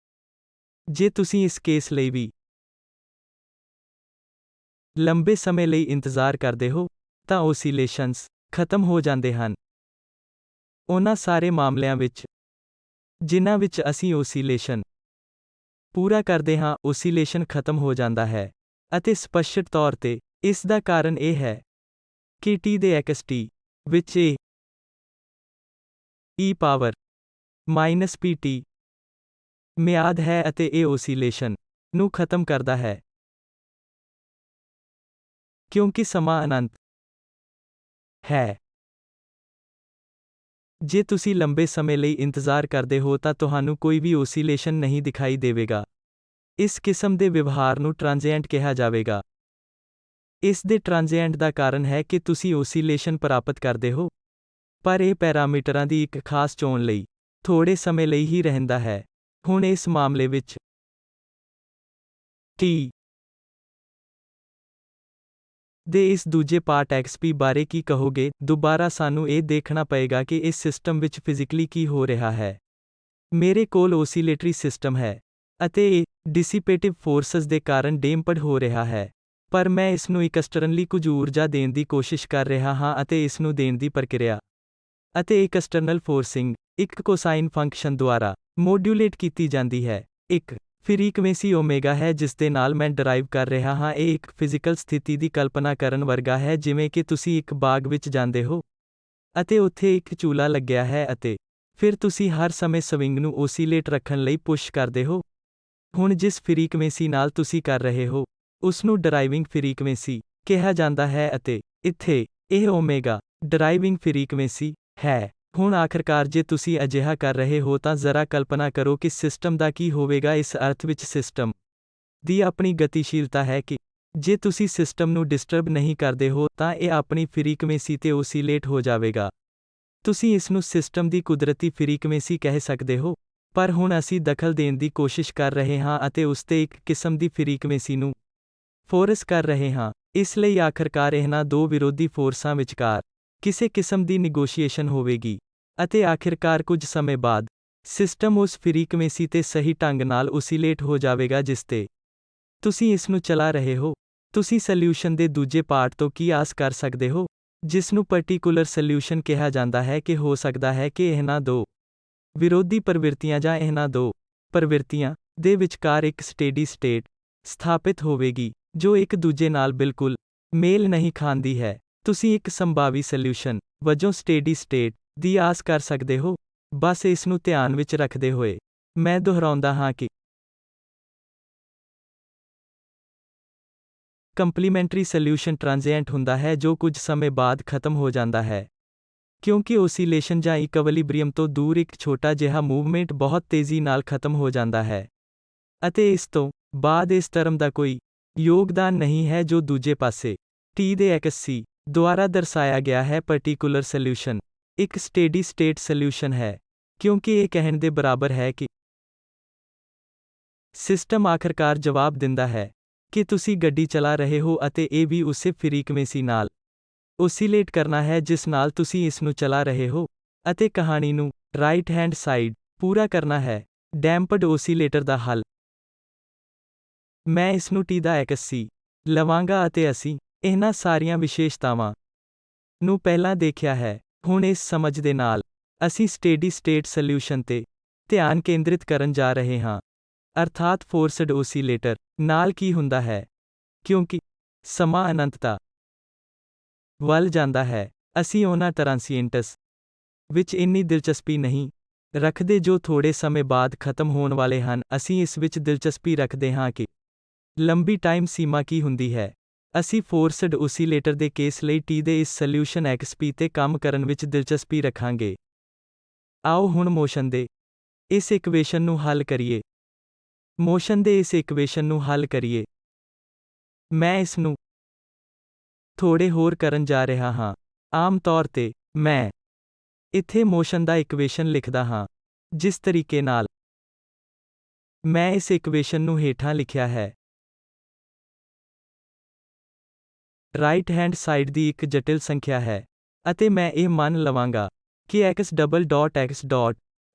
ਜੇ ਤੁਸੀਂ ਇਸ ਕੇਸ ਲਈ ਵੀ ਲੰਬੇ ਸਮੇਂ ਲਈ ਇੰਤਜ਼ਾਰ ਕਰਦੇ ਹੋ, ਤਾਂ ਓਸੀਲੇਸ਼ਨਸ ਖਤਮ ਹੋ ਜਾਂਦੇ ਹਨ। ਉਹਨਾਂ ਸਾਰੇ ਮਾਮਲਿਆਂ ਵਿੱਚ ਜਿਨ੍ਹਾਂ ਵਿੱਚ ਅਸੀਂ ਓਸੀਲੇਸ਼ਨ ਪੂਰਾ ਕਰਦੇ ਹਾਂ, ਓਸੀਲੇਸ਼ਨ ਖਤਮ ਹੋ ਜਾਂਦਾ ਹੈ। ਅਤੇ ਸਪਸ਼ਟ ਤੌਰ ਤੇ, ਇਸ ਦਾ ਕਾਰਨ ਇਹ ਹੈ ਕਿ t ਦੇ xt ਵਿੱਚ ਇਹ e ਪਾਵਰ ਮਾਈਨਸ pt ਮਿਆਦ ਹੈ ਅਤੇ ਇਹ ਓਸੀਲੇਸ਼ਨ ਨੂੰ ਖਤਮ ਕਰਦਾ ਹੈ। ਕਿਉਂਕਿ ਸਮਾਂ ਅਨੰਤ ਹੈ। ਜੇ ਤੁਸੀਂ ਲੰਬੇ ਸਮੇਂ ਲਈ ਇੰਤਜ਼ਾਰ ਕਰਦੇ ਹੋ ਤਾਂ ਤੁਹਾਨੂੰ ਕੋਈ ਵੀ ਓਸੀਲੇਸ਼ਨ ਨਹੀਂ ਦਿਖਾਈ ਦੇਵੇਗਾ। ਇਸ ਕਿਸਮ ਦੇ ਵਿਵਹਾਰ ਨੂੰ ਟ੍ਰਾਂਜ਼ੀਐਂਟ ਕਿਹਾ ਜਾਵੇਗਾ। ਇਸ ਦੇ ਟ੍ਰਾਂਜ਼ੀਐਂਟ ਦਾ ਕਾਰਨ ਹੈ ਕਿ ਤੁਸੀਂ ਓਸੀਲੇਸ਼ਨ ਪ੍ਰਾਪਤ ਕਰਦੇ ਹੋ, ਪਰ ਇਹ ਪੈਰਾਮੀਟਰਾਂ ਦੀ ਇੱਕ ਖਾਸ ਚੋਣ ਲਈ ਥੋੜੇ ਸਮੇਂ ਲਈ ਹੀ ਰਹਿੰਦਾ ਹੈ। ਹੁਣ ਇਸ ਮਾਮਲੇ ਵਿੱਚ t ਦੇ ਇਸ ਦੂਜੇ ਪਾਰਟ xp ਬਾਰੇ ਕੀ ਕਹੋਗੇ? ਦੁਬਾਰਾ ਸਾਨੂੰ ਇਹ ਦੇਖਣਾ ਪਏਗਾ ਕਿ ਇਸ ਸਿਸਟਮ ਵਿੱਚ ਫਿਜ਼ਿਕਲੀ ਕੀ ਹੋ ਰਿਹਾ ਹੈ। ਮੇਰੇ ਕੋਲ ਓਸੀਲੇਟਰੀ ਸਿਸਟਮ ਹੈ, ਅਤੇ ਇਹ ਡਿਸਿਪੇਟਿਵ ਫੋਰਸਸ ਦੇ ਕਾਰਨ ਡੈਂਪਡ ਹੋ ਰਿਹਾ ਹੈ। ਪਰ ਮੈਂ ਇਸ ਨੂੰ ਐਕਸਟਰਨਲੀ ਕੁਝ ਊਰਜਾ ਦੇਣ ਦੀ ਕੋਸ਼ਿਸ਼ ਕਰ ਰਿਹਾ ਹਾਂ ਅਤੇ ਇਸ ਨੂੰ ਦੇਣ ਦੀ ਪ੍ਰਕਿਰਿਆ ਅਤੇ ਐਕਸਟਰਨਲ ਫੋਰਸਿੰਗ ਇੱਕ ਕੋਸਾਈਨ ਫੰਕਸ਼ਨ ਦੁਆਰਾ ਮੋਡੂਲੇਟ ਕੀਤੀ ਜਾਂਦੀ ਹੈ। ਇੱਕ ਫ੍ਰੀਕਵੈਂਸੀ ਓਮੇਗਾ ਹੈ ਜਿਸ ਦੇ ਨਾਲ ਮੈਂ ਡਰਾਈਵ ਕਰ ਰਿਹਾ ਹਾਂ। ਇਹ ਇੱਕ ਫਿਜ਼ੀਕਲ ਸਥਿਤੀ ਦੀ ਕਲਪਨਾ ਕਰਨ ਵਰਗਾ ਹੈ, ਜਿਵੇਂ ਕਿ ਤੁਸੀਂ ਇੱਕ ਬਾਗ ਵਿੱਚ ਜਾਂਦੇ ਹੋ ਅਤੇ ਉੱਥੇ ਇੱਕ ਝੂਲਾ ਲੱਗਿਆ ਹੈ ਅਤੇ ਫਿਰ ਤੁਸੀਂ ਹਰ ਸਮੇਂ ਸਵਿੰਗ ਨੂੰ ਓਸੀਲੇਟ ਰੱਖਣ ਲਈ ਪੁਸ਼ ਕਰਦੇ ਹੋ। ਹੁਣ ਜਿਸ ਫ੍ਰੀਕਵੈਂਸੀ ਨਾਲ ਤੁਸੀਂ ਕਰ ਰਹੇ ਹੋ, ਉਸ ਨੂੰ ਡਰਾਈਵਿੰਗ ਫ੍ਰੀਕਵੈਂਸੀ ਕਿਹਾ ਜਾਂਦਾ ਹੈ ਅਤੇ ਇੱਥੇ ਇਹ ਓਮੇਗਾ ਡਰਾਈਵਿੰਗ ਫ੍ਰੀਕਵੈਂਸੀ ਹੈ। ਹੁਣ ਆਖਰਕਾਰ ਜੇ ਤੁਸੀਂ ਅਜਿਹਾ ਕਰ ਰਹੇ ਹੋ ਤਾਂ ਜ਼ਰਾ ਕਲਪਨਾ ਕਰੋ ਕਿ ਸਿਸਟਮ ਦਾ ਕੀ ਹੋਵੇਗਾ। ਇਸ ਅਰਥ ਵਿੱਚ ਸਿਸਟਮ ਦੀ ਆਪਣੀ ਗਤੀਸ਼ੀਲਤਾ ਹੈ ਕਿ ਜੇ ਤੁਸੀਂ ਸਿਸਟਮ ਨੂੰ ਡਿਸਟਰਬ ਨਹੀਂ ਕਰਦੇ ਹੋ ਤਾਂ ਇਹ ਆਪਣੀ ਫ੍ਰੀਕਵੈਂਸੀ ਤੇ ਓਸੀਲੇਟ ਹੋ ਜਾਵੇਗਾ। ਤੁਸੀਂ ਇਸ ਨੂੰ ਸਿਸਟਮ ਦੀ ਕੁਦਰਤੀ ਫ੍ਰੀਕਵੈਂਸੀ ਕਹਿ ਸਕਦੇ ਹੋ, ਪਰ ਹੁਣ ਅਸੀਂ ਦਖਲ ਦੇਣ ਦੀ ਕੋਸ਼ਿਸ਼ ਕਰ ਰਹੇ ਹਾਂ ਅਤੇ ਉਸ ਤੇ ਇੱਕ ਕਿਸਮ ਦੀ ਫ੍ਰੀਕਵੈਂਸੀ ਨੂੰ ਫੋਰਸ ਕਰ ਰਹੇ ਹਾਂ। ਇਸ ਲਈ ਆਖਰਕਾਰ ਇਹਨਾਂ ਦੋ ਵਿਰੋਧੀ ਫੋਰਸਾਂ ਵਿਚਕਾਰ ਕਿਸੇ ਕਿਸਮ ਦੀ ਨਿਗੋਸ਼ੀਏਸ਼ਨ ਹੋਵੇਗੀ ਅਤੇ ਆਖਿਰਕਾਰ ਕੁਝ ਸਮੇਂ ਬਾਅਦ ਸਿਸਟਮ ਉਸ ਫ੍ਰੀਕਵੈਂਸੀ ਤੇ ਸਹੀ ਢੰਗ ਨਾਲ ਓਸੀਲੇਟ ਹੋ ਜਾਵੇਗਾ ਜਿਸ ਤੇ ਤੁਸੀਂ ਇਸ ਨੂੰ ਚਲਾ ਰਹੇ ਹੋ। ਤੁਸੀਂ ਸੋਲਿਊਸ਼ਨ ਦੇ ਦੂਜੇ ਪਾਰਟ ਤੋਂ ਕੀ ਆਸ ਕਰ ਸਕਦੇ ਹੋ, ਜਿਸ ਨੂੰ ਪਾਰਟਿਕੂਲਰ ਸੋਲਿਊਸ਼ਨ ਕਿਹਾ ਜਾਂਦਾ ਹੈ ਕਿ ਹੋ ਸਕਦਾ ਹੈ ਕਿ ਇਹਨਾਂ ਦੋ ਵਿਰੋਧੀ ਪ੍ਰਵਿਰਤੀਆਂ ਜਾਂ ਇਹਨਾਂ ਦੋ ਪ੍ਰਵਿਰਤੀਆਂ ਦੇ ਵਿਚਕਾਰ ਇੱਕ ਸਟੇਡੀ ਸਟੇਟ ਸਥਾਪਿਤ ਹੋਵੇਗੀ ਜੋ ਇੱਕ ਦੂਜੇ ਨਾਲ ਬਿਲਕੁਲ ਮੇਲ ਨਹੀਂ ਖਾਂਦੀ ਹੈ। ਤੁਸੀਂ ਇੱਕ ਸੰਭਾਵੀ ਸੋਲਿਊਸ਼ਨ ਵਜੋਂ ਸਟੇਡੀ ਸਟੇਟ ਦੀ ਆਸ ਕਰ ਸਕਦੇ ਹੋ। ਬਸ ਇਸ ਨੂੰ ਧਿਆਨ ਵਿੱਚ ਰੱਖਦੇ ਹੋਏ ਮੈਂ ਦੁਹਰਾਉਂਦਾ ਹਾਂ ਕਿ ਕੰਪਲੀਮੈਂਟਰੀ ਸੋਲਿਊਸ਼ਨ ਟ੍ਰਾਂਜ਼ੀਐਂਟ ਹੁੰਦਾ ਹੈ ਜੋ ਕੁਝ ਸਮੇਂ ਬਾਅਦ ਖਤਮ ਹੋ ਜਾਂਦਾ ਹੈ। ਕਿਉਂਕਿ ਓਸੀਲੇਸ਼ਨ ਜਾਂ ਇਕਵਿਲਿਬ੍ਰੀਅਮ ਤੋਂ ਦੂਰ ਇੱਕ ਛੋਟਾ ਜਿਹਾ ਮੂਵਮੈਂਟ ਬਹੁਤ ਤੇਜ਼ੀ ਨਾਲ ਖਤਮ ਹੋ ਜਾਂਦਾ ਹੈ ਅਤੇ ਇਸ ਤੋਂ ਬਾਅਦ ਇਸ ਟਰਮ ਦਾ ਕੋਈ ਯੋਗਦਾਨ ਨਹੀਂ ਹੈ ਜੋ ਦੂਜੇ ਪਾਸੇ t ਦੇ xc ਦੁਆਰਾ ਦਰਸਾਇਆ ਗਿਆ ਹੈ। ਪਾਰਟਿਕੂਲਰ ਸੋਲਿਊਸ਼ਨ ਇੱਕ ਸਟੇਡੀ ਸਟੇਟ ਸੋਲਿਊਸ਼ਨ ਹੈ, ਕਿਉਂਕਿ ਇਹ ਕਹਿਣ ਦੇ ਬਰਾਬਰ ਹੈ ਕਿ ਸਿਸਟਮ ਆਖਰਕਾਰ ਜਵਾਬ ਦਿੰਦਾ ਹੈ ਕਿ ਤੁਸੀਂ ਗੱਡੀ ਚਲਾ ਰਹੇ ਹੋ ਅਤੇ ਇਹ ਵੀ ਉਸੇ ਫ੍ਰੀਕਵੈਂਸੀ ਨਾਲ ਓਸੀਲੇਟ ਕਰਨਾ ਹੈ ਜਿਸ ਨਾਲ ਤੁਸੀਂ ਇਸ ਨੂੰ ਚਲਾ ਰਹੇ ਹੋ ਅਤੇ ਕਹਾਣੀ ਨੂੰ ਰਾਈਟ ਹੈਂਡ ਸਾਈਡ ਪੂਰਾ ਕਰਨਾ ਹੈ। ਡੈਂਪਡ ਓਸੀਲੇਟਰ ਦਾ ਹੱਲ ਮੈਂ ਇਸ ਨੂੰ t ਦਾ xc ਲਵਾਂਗਾ ਅਤੇ ਅਸੀਂ ਇਹਨਾਂ ਸਾਰੀਆਂ ਵਿਸ਼ੇਸ਼ਤਾਵਾਂ ਨੂੰ ਪਹਿਲਾਂ ਦੇਖਿਆ ਹੈ। ਹੁਣ ਇਸ ਸਮਝ ਦੇ ਨਾਲ ਅਸੀਂ ਸਟੇਡੀ ਸਟੇਟ ਸੋਲਿਊਸ਼ਨ ਤੇ ਧਿਆਨ ਕੇਂਦਰਿਤ ਕਰਨ ਜਾ ਰਹੇ ਹਾਂ, ਅਰਥਾਤ ਫੋਰਸਡ ਓਸੀਲੇਟਰ ਨਾਲ ਕੀ ਹੁੰਦਾ ਹੈ। ਕਿਉਂਕਿ ਸਮਾਂ ਅਨੰਤਤਾ ਵੱਲ ਜਾਂਦਾ ਹੈ, ਅਸੀਂ ਉਹਨਾਂ ਟਰਾਂਸੀਐਂਟਸ ਵਿੱਚ ਇੰਨੀ ਦਿਲਚਸਪੀ ਨਹੀਂ ਰੱਖਦੇ ਜੋ ਥੋੜੇ ਸਮੇਂ ਬਾਅਦ ਖਤਮ ਹੋਣ ਵਾਲੇ ਹਨ। ਅਸੀਂ ਇਸ ਵਿੱਚ ਦਿਲਚਸਪੀ ਰੱਖਦੇ ਹਾਂ ਕਿ ਲੰਬੀ ਟਾਈਮ ਸੀਮਾ ਕੀ ਹੁੰਦੀ ਹੈ। ਅਸੀਂ ਫੋਰਸਡ ਓਸੀਲੇਟਰ ਦੇ ਕੇਸ ਲਈ t ਦੇ ਇਸ ਸੋਲਿਊਸ਼ਨ xp ਤੇ ਕੰਮ ਕਰਨ ਵਿੱਚ ਦਿਲਚਸਪੀ ਰੱਖਾਂਗੇ। ਆਓ ਹੁਣ ਮੋਸ਼ਨ ਦੇ ਇਸ ਇਕੁਏਸ਼ਨ ਨੂੰ ਹੱਲ ਕਰੀਏ। ਮੋਸ਼ਨ ਦੇ ਇਸ ਇਕੁਏਸ਼ਨ ਨੂੰ ਹੱਲ ਕਰੀਏ। ਮੈਂ ਇਸ ਨੂੰ ਥੋੜੇ ਹੋਰ ਕਰਨ ਜਾ ਰਿਹਾ ਹਾਂ। ਆਮ ਤੌਰ ਤੇ ਮੈਂ ਇੱਥੇ ਮੋਸ਼ਨ ਦਾ ਇਕੁਏਸ਼ਨ ਲਿਖਦਾ ਹਾਂ ਜਿਸ ਤਰੀਕੇ ਨਾਲ ਮੈਂ ਇਸ ਇਕੁਏਸ਼ਨ ਨੂੰ ਹੇਠਾਂ ਲਿਖਿਆ ਹੈ। ਰਾਈਟ ਹੈਂਡ ਸਾਈਡ ਦੀ ਇੱਕ ਜਟਿਲ ਸੰਖਿਆ ਹੈ ਅਤੇ ਮੈਂ ਇਹ ਮੰਨ ਲਵਾਂਗਾ ਕਿ x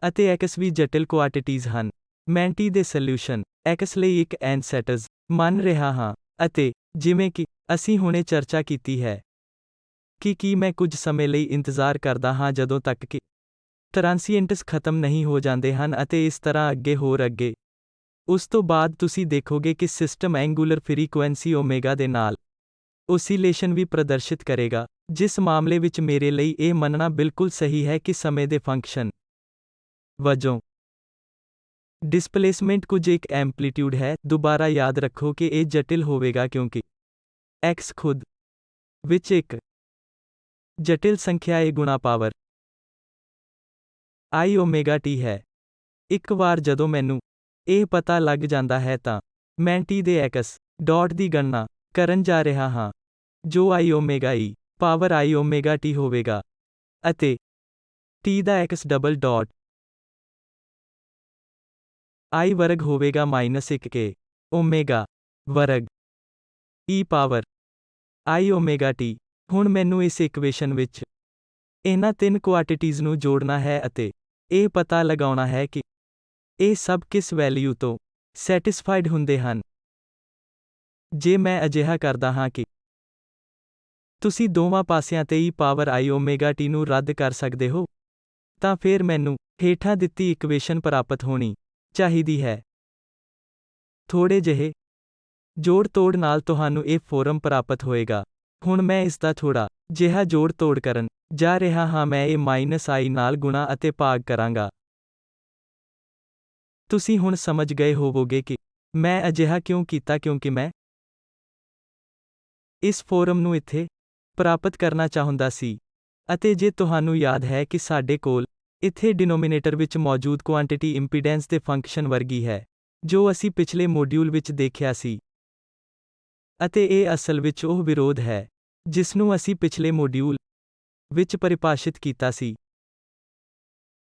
ਅਤੇ x ਵੀ ਜਟਿਲ ਕੁਆਂਟੀਟੀਜ਼ ਹਨ। ਮੈਂ t ਦੇ ਸੋਲਿਊਸ਼ਨ x ਲਈ ਇੱਕ n ਸੈਟਸ ਮੰਨ ਰਿਹਾ ਹਾਂ ਅਤੇ ਜਿਵੇਂ ਕਿ ਅਸੀਂ ਹੁਣੇ ਚਰਚਾ ਕੀਤੀ ਹੈ ਕਿ ਕੀ ਮੈਂ ਕੁਝ ਸਮੇਂ ਲਈ ਇੰਤਜ਼ਾਰ ਕਰਦਾ ਹਾਂ ਜਦੋਂ ਤੱਕ ਕਿ ਟ੍ਰਾਂਸੀਐਂਟਸ ਖਤਮ ਨਹੀਂ ਹੋ ਜਾਂਦੇ ਹਨ ਅਤੇ ਇਸ ਤਰ੍ਹਾਂ ਅੱਗੇ ਹੋਰ ਅੱਗੇ। ਉਸ ਤੋਂ ਬਾਅਦ ਤੁਸੀਂ ਦੇਖੋਗੇ ਕਿ ਸਿਸਟਮ ਐਂਗੂਲਰ ਫ੍ਰੀਕੁਐਂਸੀ ਓਮੇਗਾ ਦੇ ਨਾਲ ਓਸੀਲੇਸ਼ਨ ਵੀ ਪ੍ਰਦਰਸ਼ਿਤ ਕਰੇਗਾ, ਜਿਸ ਮਾਮਲੇ ਵਿੱਚ ਮੇਰੇ ਲਈ ਇਹ ਮੰਨਣਾ ਬਿਲਕੁਲ ਸਹੀ ਹੈ ਕਿ ਸਮੇਂ ਦੇ ਫੰਕਸ਼ਨ ਵਜੋਂ ਡਿਸਪਲੇਸਮੈਂਟ ਕੁਝ ਇੱਕ ਐਂਪਲੀਟਿਊਡ ਹੈ। ਦੁਬਾਰਾ ਯਾਦ ਰੱਖੋ ਕਿ ਇਹ ਜਟਿਲ ਹੋਵੇਗਾ ਕਿਉਂਕਿ x ਖੁਦ ਵਿੱਚ ਇੱਕ ਜਟਿਲ ਸੰਖਿਆ a ਗੁਣਾ ਪਾਵਰ i ਓਮੇਗਾ t ਹੈ। ਇੱਕ ਵਾਰ ਜਦੋਂ ਮੈਨੂੰ ਇਹ ਪਤਾ ਲੱਗ ਜਾਂਦਾ ਹੈ ਤਾਂ ਮੈਂ t ਦੇ x ਡਾਟ ਦੀ ਗਣਨਾ ਕਰਨ ਜਾ ਰਿਹਾ ਹਾਂ, ਜੋ i omega e power i omega t ਹੋਵੇਗਾ, ਅਤੇ t the x double dot i ਵਰਗ ਹੋਵੇਗਾ ਮਾਈਨਸ 1 k ਓਮੇਗਾ ਵਰਗ e power i omega t। ਹੁਣ ਮੈਨੂੰ ਇਸ ਇਕੁਏਸ਼ਨ ਵਿੱਚ ਇਹਨਾਂ ਤਿੰਨ ਕੁਆਂਟੀਟੀਜ਼ ਨੂੰ ਜੋੜਨਾ ਹੈ ਅਤੇ ਇਹ ਪਤਾ ਲਗਾਉਣਾ ਹੈ ਕਿ ਇਹ ਸਭ ਕਿਸ ਵੈਲਿਊ ਤੋਂ ਸੈਟੀਸਫਾਈਡ ਹੁੰਦੇ ਹਨ। ਜੇ ਮੈਂ ਅਜਿਹਾ ਕਰਦਾ ਹਾਂ ਕਿ ਤੁਸੀਂ ਦੋਵਾਂ ਪਾਸਿਆਂ ਤੇ e power i omega t ਨੂੰ ਰੱਦ ਕਰ ਸਕਦੇ ਹੋ, ਤਾਂ ਫਿਰ ਮੈਨੂੰ ਹੇਠਾਂ ਦਿੱਤੀ ਇਕੁਏਸ਼ਨ ਪ੍ਰਾਪਤ ਹੋਣੀ ਚਾਹੀਦੀ ਹੈ। ਥੋੜੇ ਜਿਹੇ ਜੋੜ ਤੋੜ ਨਾਲ ਤੁਹਾਨੂੰ ਇਹ ਫਾਰਮ ਪ੍ਰਾਪਤ ਹੋਏਗਾ। ਹੁਣ ਮੈਂ ਇਸ ਦਾ ਥੋੜਾ ਜਿਹਾ ਜੋੜ ਤੋੜ ਕਰਨ ਜਾ ਰਿਹਾ ਹਾਂ। ਮੈਂ ਇਹ ਮਾਈਨਸ i ਨਾਲ ਗੁਣਾ ਅਤੇ ਭਾਗ ਕਰਾਂਗਾ। ਤੁਸੀਂ ਹੁਣ ਸਮਝ ਗਏ ਹੋਵੋਗੇ ਕਿ ਮੈਂ ਅਜਿਹਾ ਕਿਉਂ ਕੀਤਾ, ਕਿਉਂਕਿ ਮੈਂ ਇਸ ਫਾਰਮ ਨੂੰ ਇੱਥੇ ਪ੍ਰਾਪਤ ਕਰਨਾ ਚਾਹੁੰਦਾ ਸੀ। ਅਤੇ ਜੇ ਤੁਹਾਨੂੰ ਯਾਦ ਹੈ ਕਿ ਸਾਡੇ ਕੋਲ ਇੱਥੇ ਡਿਨੋਮੀਨੇਟਰ ਵਿੱਚ ਮੌਜੂਦ ਕੁਆਂਟੀਟੀ ਇੰਪੀਡੈਂਸ ਦੇ ਫੰਕਸ਼ਨ ਵਰਗੀ ਹੈ, ਜੋ ਅਸੀਂ ਪਿਛਲੇ ਮੋਡਿਊਲ ਵਿੱਚ ਦੇਖਿਆ ਸੀ। ਅਤੇ ਇਹ ਅਸਲ ਵਿੱਚ ਉਹ ਵਿਰੋਧ ਹੈ ਜਿਸ ਨੂੰ ਅਸੀਂ ਪਿਛਲੇ ਮੋਡਿਊਲ ਵਿੱਚ ਪਰਿਭਾਸ਼ਿਤ ਕੀਤਾ ਸੀ।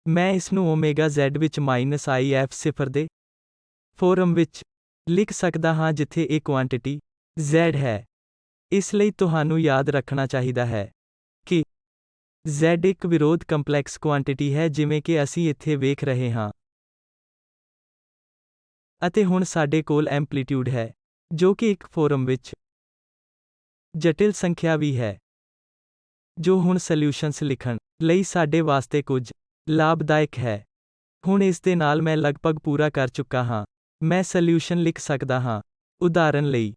ਮੈਂ ਇਸ ਨੂੰ ਓਮੇਗਾ z ਵਿੱਚ ਮਾਈਨਸ i f ਸਿਫਰ ਦੇ ਫਾਰਮ ਵਿੱਚ ਲਿਖ ਸਕਦਾ ਹਾਂ ਜਿੱਥੇ ਇਹ ਕੁਆਂਟੀਟੀ z ਹੈ। ਇਸ ਲਈ ਤੁਹਾਨੂੰ ਯਾਦ ਰੱਖਣਾ ਚਾਹੀਦਾ ਹੈ ਕਿ z ਇੱਕ ਵਿਰੋਧ ਕੰਪਲੈਕਸ ਕੁਆਂਟੀਟੀ ਹੈ, ਜਿਵੇਂ ਕਿ ਅਸੀਂ ਇੱਥੇ ਵੇਖ ਰਹੇ ਹਾਂ। ਅਤੇ ਹੁਣ ਸਾਡੇ ਕੋਲ ਐਂਪਲੀਟਿਊਡ ਹੈ, ਜੋ ਕਿ ਇੱਕ ਫਾਰਮ ਵਿੱਚ ਜਟਿਲ ਸੰਖਿਆ ਵੀ ਹੈ, ਜੋ ਹੁਣ ਸੋਲਿਊਸ਼ਨਸ ਲਿਖਣ ਲਈ ਸਾਡੇ ਵਾਸਤੇ ਕੁਝ ਲਾਭਦਾਇਕ ਹੈ। ਹੁਣ ਇਸ ਦੇ ਨਾਲ ਮੈਂ ਲਗਭਗ ਪੂਰਾ ਕਰ ਚੁੱਕਾ ਹਾਂ। ਮੈਂ ਸੋਲਿਊਸ਼ਨ ਲਿਖ ਸਕਦਾ ਹਾਂ। ਉਦਾਹਰਨ ਲਈ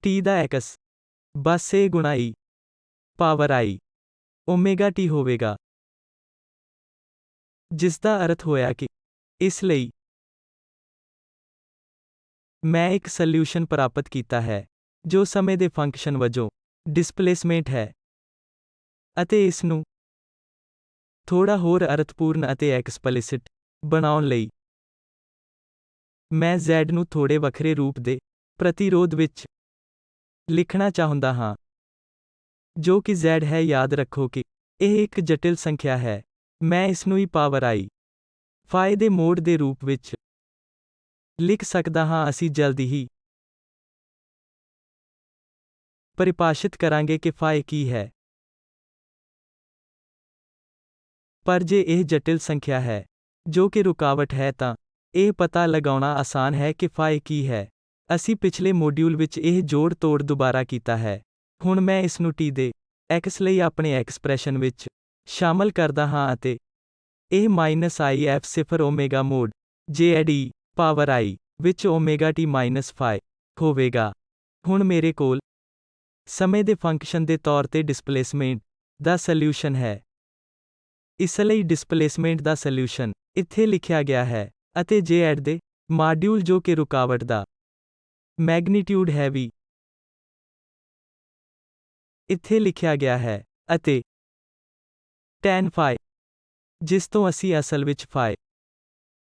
t the x bus a ਗੁਣਾ e power i omega t ਹੋਵੇਗਾ, ਜਿਸ ਦਾ ਅਰਥ ਹੋਇਆ ਕਿ ਇਸ ਲਈ ਮੈਂ ਇੱਕ ਸੋਲਿਊਸ਼ਨ ਪ੍ਰਾਪਤ ਕੀਤਾ ਹੈ ਜੋ ਸਮੇਂ ਦੇ ਫੰਕਸ਼ਨ ਵਜੋਂ ਡਿਸਪਲੇਸਮੈਂਟ ਹੈ। ਅਤੇ ਇਸ ਨੂੰ ਥੋੜਾ ਹੋਰ ਅਰਥਪੂਰਨ ਅਤੇ ਐਕਸਪਲਿਸਿਟ ਬਣਾਉਣ ਲਈ ਮੈਂ z ਨੂੰ ਥੋੜੇ ਵੱਖਰੇ ਰੂਪ ਦੇ ਪ੍ਰਤੀਰੋਧ ਵਿੱਚ ਲਿਖਣਾ ਚਾਹੁੰਦਾ ਹਾਂ, ਜੋ ਕਿ z ਹੈ। ਯਾਦ ਰੱਖੋ ਕਿ ਇਹ ਇੱਕ ਜਟਿਲ ਸੰਖਿਆ ਹੈ। ਮੈਂ ਇਸ ਨੂੰ e ਪਾਵਰ i phi ਦੇ ਮੋਡ ਦੇ ਰੂਪ ਵਿੱਚ ਲਿਖ ਸਕਦਾ ਹਾਂ। ਅਸੀਂ ਜਲਦੀ ਹੀ ਪਰਿਭਾਸ਼ਿਤ ਕਰਾਂਗੇ ਕਿ phi ਕੀ ਹੈ। ਪਰ ਜੇ ਇਹ ਜਟਿਲ ਸੰਖਿਆ ਹੈ ਜੋ ਕਿ ਰੁਕਾਵਟ ਹੈ, ਤਾਂ ਇਹ ਪਤਾ ਲਗਾਉਣਾ ਆਸਾਨ ਹੈ ਕਿ phi ਕੀ ਹੈ। ਅਸੀਂ ਪਿਛਲੇ ਮੋਡਿਊਲ ਵਿੱਚ ਇਹ ਜੋੜ ਤੋੜ ਦੁਬਾਰਾ ਕੀਤਾ ਹੈ। ਹੁਣ ਮੈਂ ਇਸ ਨੂੰ t ਦੇ x ਲਈ ਆਪਣੇ ਐਕਸਪ੍ਰੈਸ਼ਨ ਵਿੱਚ ਸ਼ਾਮਲ ਕਰਦਾ ਹਾਂ ਅਤੇ ਇਹ ਮਾਈਨਸ i f ਸਿਫਰ omega mode z e power i ਵਿੱਚ ਓਮੇਗਾ t ਮਾਈਨਸ phi ਹੋਵੇਗਾ। ਹੁਣ ਮੇਰੇ ਕੋਲ ਸਮੇਂ ਦੇ ਫੰਕਸ਼ਨ ਦੇ ਤੌਰ ਤੇ ਡਿਸਪਲੇਸਮੈਂਟ ਦਾ ਸੋਲਿਊਸ਼ਨ ਹੈ। ਇਸ ਲਈ ਡਿਸਪਲੇਸਮੈਂਟ ਦਾ ਸੋਲਿਊਸ਼ਨ ਇੱਥੇ ਲਿਖਿਆ ਗਿਆ ਹੈ, ਅਤੇ z ਦੇ ਮਾਡਿਊਲ ਜੋ ਕਿ ਰੁਕਾਵਟ ਦਾ ਮੈਗਨੀਟਿਊਡ ਹੈ ਵੀ ਇੱਥੇ ਲਿਖਿਆ ਗਿਆ ਹੈ, ਅਤੇ tan phi ਜਿਸ ਤੋਂ ਅਸੀਂ ਅਸਲ ਵਿੱਚ phi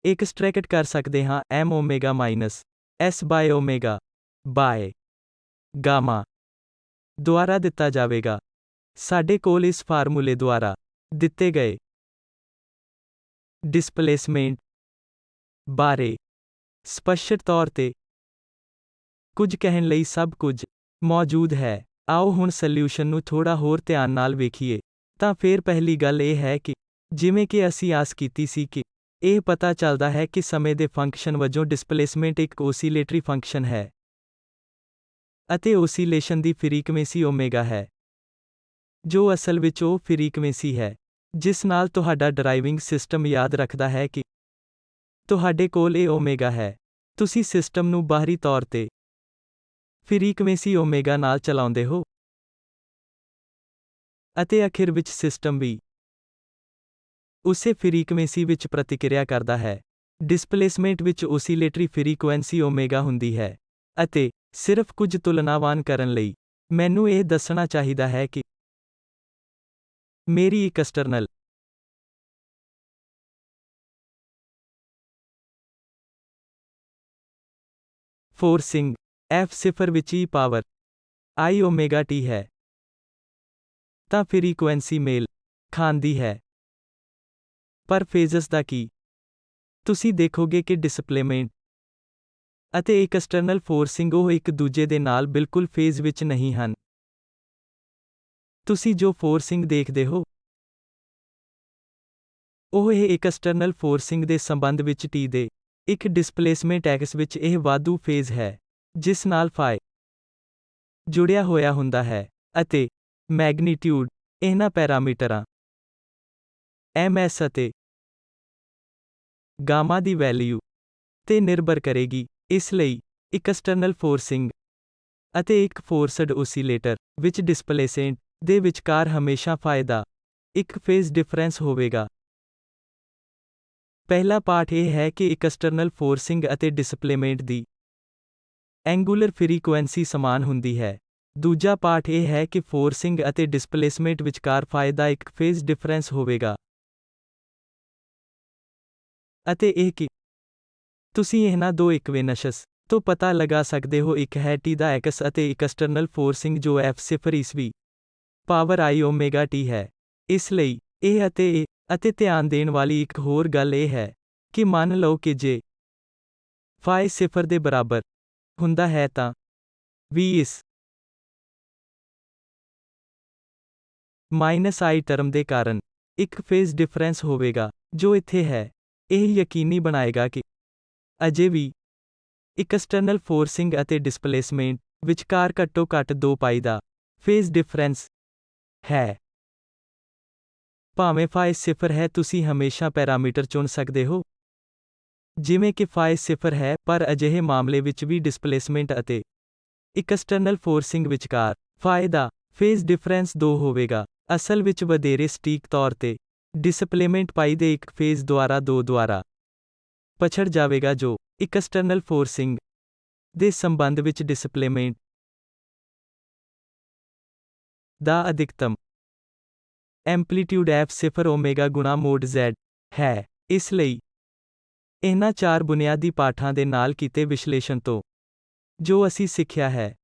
ਐਕਸਟ੍ਰੈਕਟ ਕਰ ਸਕਦੇ ਹਾਂ m omega minus s by omega by gamma ਦੁਆਰਾ ਦਿੱਤਾ ਜਾਵੇਗਾ। ਸਾਡੇ ਕੋਲ ਇਸ ਫਾਰਮੂਲੇ ਦੁਆਰਾ ਦਿੱਤੇ ਗਏ ਡਿਸਪਲੇਸਮੈਂਟ ਬਾਰੇ ਸਪਸ਼ਟ ਤੌਰ ਤੇ ਕੁਝ ਕਹਿਣ ਲਈ ਸਭ ਕੁਝ ਮੌਜੂਦ ਹੈ। ਆਓ ਹੁਣ ਸੋਲਿਊਸ਼ਨ ਨੂੰ ਥੋੜਾ ਹੋਰ ਧਿਆਨ ਨਾਲ ਵੇਖੀਏ। ਤਾਂ ਫਿਰ ਪਹਿਲੀ ਗੱਲ ਇਹ ਹੈ ਕਿ ਜਿਵੇਂ ਕਿ ਅਸੀਂ ਆਸ ਕੀਤੀ ਸੀ ਕਿ ਇਹ ਪਤਾ ਚੱਲਦਾ ਹੈ ਕਿ ਸਮੇਂ ਦੇ ਫੰਕਸ਼ਨ ਵਜੋਂ ਡਿਸਪਲੇਸਮੈਂਟ ਇੱਕ ਓਸੀਲੇਟਰੀ ਫੰਕਸ਼ਨ ਹੈ। ਅਤੇ ਓਸੀਲੇਸ਼ਨ ਦੀ ਫ੍ਰੀਕੁਐਂਸੀ ਓਮੇਗਾ ਹੈ, ਜੋ ਅਸਲ ਵਿੱਚ ਉਹ ਫ੍ਰੀਕੁਐਂਸੀ ਹੈ ਜਿਸ ਨਾਲ ਤੁਹਾਡਾ ਡਰਾਈਵਿੰਗ ਸਿਸਟਮ ਯਾਦ ਰੱਖਦਾ ਹੈ ਕਿ ਤੁਹਾਡੇ ਕੋਲ ਇਹ ਓਮੇਗਾ ਹੈ। ਤੁਸੀਂ ਸਿਸਟਮ ਨੂੰ ਬਾਹਰੀ ਤੌਰ ਤੇ ਫ੍ਰੀਕੁਐਂਸੀ ਓਮੇਗਾ ਨਾਲ ਚਲਾਉਂਦੇ ਹੋ ਅਤੇ ਅਖੀਰ ਵਿੱਚ ਸਿਸਟਮ ਵੀ ਉਸੇ ਫ੍ਰੀਕੁਐਂਸੀ ਵਿੱਚ ਪ੍ਰਤੀਕਿਰਿਆ ਕਰਦਾ ਹੈ। ਡਿਸਪਲੇਸਮੈਂਟ ਵਿੱਚ ਓਸੀਲੇਟਰੀ ਫ੍ਰੀਕੁਐਂਸੀ ਓਮੇਗਾ ਹੁੰਦੀ ਹੈ ਅਤੇ ਸਿਰਫ ਕੁਝ ਤੁਲਨਾਵਾਨ ਕਰਨ ਲਈ ਮੈਨੂੰ ਇਹ ਦੱਸਣਾ ਚਾਹੀਦਾ ਹੈ ਕਿ ਮੇਰੀ ਇੱਕ ਐਕਸਟਰਨਲ ਫੋਰਸਿੰਗ F0 ਵਿੱਚ E power I omega T ਹੈ ਤਾਂ ਫ੍ਰੀਕੁਐਂਸੀ ਮੇਲ ਖਾਂਦੀ ਹੈ। ਪਰ ਫੇਜ਼ਸ ਦਾ ਕੀ? ਤੁਸੀਂ ਦੇਖੋਗੇ ਕਿ ਡਿਸਪਲੇਸਮੈਂਟ ਅਤੇ ਇੱਕ ਐਕਸਟਰਨਲ ਫੋਰਸਿੰਗ ਉਹ ਇੱਕ ਦੂਜੇ ਦੇ ਨਾਲ ਬਿਲਕੁਲ ਫੇਜ਼ ਵਿੱਚ ਨਹੀਂ ਹਨ। ਤੁਸੀਂ ਜੋ ਫੋਰਸਿੰਗ ਦੇਖਦੇ ਹੋ ਉਹ ਇਹ ਇੱਕ ਐਕਸਟਰਨਲ ਫੋਰਸਿੰਗ ਦੇ ਸੰਬੰਧ ਵਿੱਚ T ਦੇ ਇੱਕ ਡਿਸਪਲੇਸਮੈਂਟ X ਵਿੱਚ ਇਹ ਵਾਧੂ ਫੇਜ਼ ਹੈ ਜਿਸ ਨਾਲ ਫਾਈ ਜੁੜਿਆ ਹੋਇਆ ਹੁੰਦਾ ਹੈ ਅਤੇ ਮੈਗਨੀਟਿਊਡ ਇਹਨਾਂ ਪੈਰਾਮੀਟਰਾਂ ms ਅਤੇ ਗਾਮਾ ਦੀ ਵੈਲਿਊ ਤੇ ਨਿਰਭਰ ਕਰੇਗੀ। ਇਸ ਲਈ ਇੱਕ ਐਕਸਟਰਨਲ ਫੋਰਸਿੰਗ ਅਤੇ ਇੱਕ ਫੋਰਸਡ ਓਸੀਲੇਟਰ ਵਿੱਚ ਡਿਸਪਲੇਸਮੈਂਟ ਦੇ ਵਿਚਕਾਰ ਹਮੇਸ਼ਾ ਫਾਈ ਦਾ ਇੱਕ ਫੇਜ਼ ਡਿਫਰੈਂਸ ਹੋਵੇਗਾ। ਪਹਿਲਾ ਪਾਠ ਇਹ ਹੈ ਕਿ ਇੱਕ ਐਕਸਟਰਨਲ ਫੋਰਸਿੰਗ ਅਤੇ ਡਿਸਪਲੇਸਮੈਂਟ ਦੀ ਐਂਗੂਲਰ ਫ੍ਰੀਕੁਐਂਸੀ ਸਮਾਨ ਹੁੰਦੀ ਹੈ। ਦੂਜਾ ਪਾਠ ਇਹ ਹੈ ਕਿ ਫੋਰਸਿੰਗ ਅਤੇ ਡਿਸਪਲੇਸਮੈਂਟ ਵਿਚਕਾਰ ਫਾਈ ਦਾ ਇੱਕ ਫੇਜ਼ ਡਿਫਰੈਂਸ ਹੋਵੇਗਾ ਅਤੇ ਇਹ ਕਿ ਤੁਸੀਂ ਇਹਨਾਂ ਦੋ ਇਕੁਏਸ਼ਨਸ ਤੋਂ ਪਤਾ ਲਗਾ ਸਕਦੇ ਹੋ। ਇੱਕ ਹੈ T ਦਾ X ਅਤੇ ਇੱਕ ਐਕਸਟਰਨਲ ਫੋਰਸਿੰਗ ਜੋ F0 ਈਸਵੀ ਪਾਵਰ I ਓਮੇਗਾ T ਹੈ। ਇਸ ਲਈ ਇਹ ਅਤੇ ਧਿਆਨ ਦੇਣ ਵਾਲੀ ਇੱਕ ਹੋਰ ਗੱਲ ਇਹ ਹੈ ਕਿ ਮੰਨ ਲਓ ਕਿ ਜੇ ਫਾਈ 0 ਦੇ ਬਰਾਬਰ ਹੁੰਦਾ ਹੈ ਤਾਂ ਵੀ ਇਸ -I ਟਰਮ ਦੇ ਕਾਰਨ ਇੱਕ ਫੇਜ਼ ਡਿਫਰੈਂਸ ਹੋਵੇਗਾ ਜੋ ਇੱਥੇ ਹੈ। ਇਹ ਯਕੀਨੀ ਬਣਾਏਗਾ ਕਿ ਅਜੇ ਵੀ ਇੱਕ ਐਕਸਟਰਨਲ ਫੋਰਸਿੰਗ ਅਤੇ ਡਿਸਪਲੇਸਮੈਂਟ ਵਿਚਕਾਰ ਘੱਟੋ ਘੱਟ 2 ਪਾਈ ਦਾ ਫੇਜ਼ ਡਿਫਰੈਂਸ ਹੈ। ਭਾਵੇਂ ਫਾਈ 0 ਹੈ ਤੁਸੀਂ ਹਮੇਸ਼ਾ ਪੈਰਾਮੀਟਰ ਚੁਣ ਸਕਦੇ ਹੋ ਜਿਵੇਂ ਕਿ ਫਾਈ 0 ਹੈ ਪਰ ਅਜਿਹੇ ਮਾਮਲੇ ਵਿੱਚ ਵੀ ਡਿਸਪਲੇਸਮੈਂਟ ਅਤੇ ਇੱਕ ਐਕਸਟਰਨਲ ਫੋਰਸਿੰਗ ਵਿਚਕਾਰ ਫਾਈ ਦਾ ਫੇਜ਼ ਡਿਫਰੈਂਸ 2 ਹੋਵੇਗਾ। ਅਸਲ ਵਿੱਚ ਵਧੇਰੇ ਸਟੀਕ ਤੌਰ ਤੇ ਡਿਸਪਲੇਸਮੈਂਟ ਪਾਈ ਦੇ ਇੱਕ ਫੇਜ਼ ਦੁਆਰਾ 2 ਦੁਆਰਾ ਪਛੜ ਜਾਵੇਗਾ ਜੋ ਇੱਕ ਐਕਸਟਰਨਲ ਫੋਰਸਿੰਗ ਦੇ ਸੰਬੰਧ ਵਿੱਚ ਡਿਸਪਲੇਸਮੈਂਟ ਦਾ ਅਧਿਕਤਮ ਐਂਪਲੀਟਿਊਡ F0 ਓਮੇਗਾ ਗੁਣਾ ਮੋਡ Z ਹੈ। ਇਸ ਲਈ ਇਹਨਾਂ 4 ਬੁਨਿਆਦੀ ਪਾਠਾਂ ਦੇ ਨਾਲ ਕੀਤੇ ਵਿਸ਼ਲੇਸ਼ਣ ਤੋਂ ਜੋ ਅਸੀਂ ਸਿੱਖਿਆ ਹੈ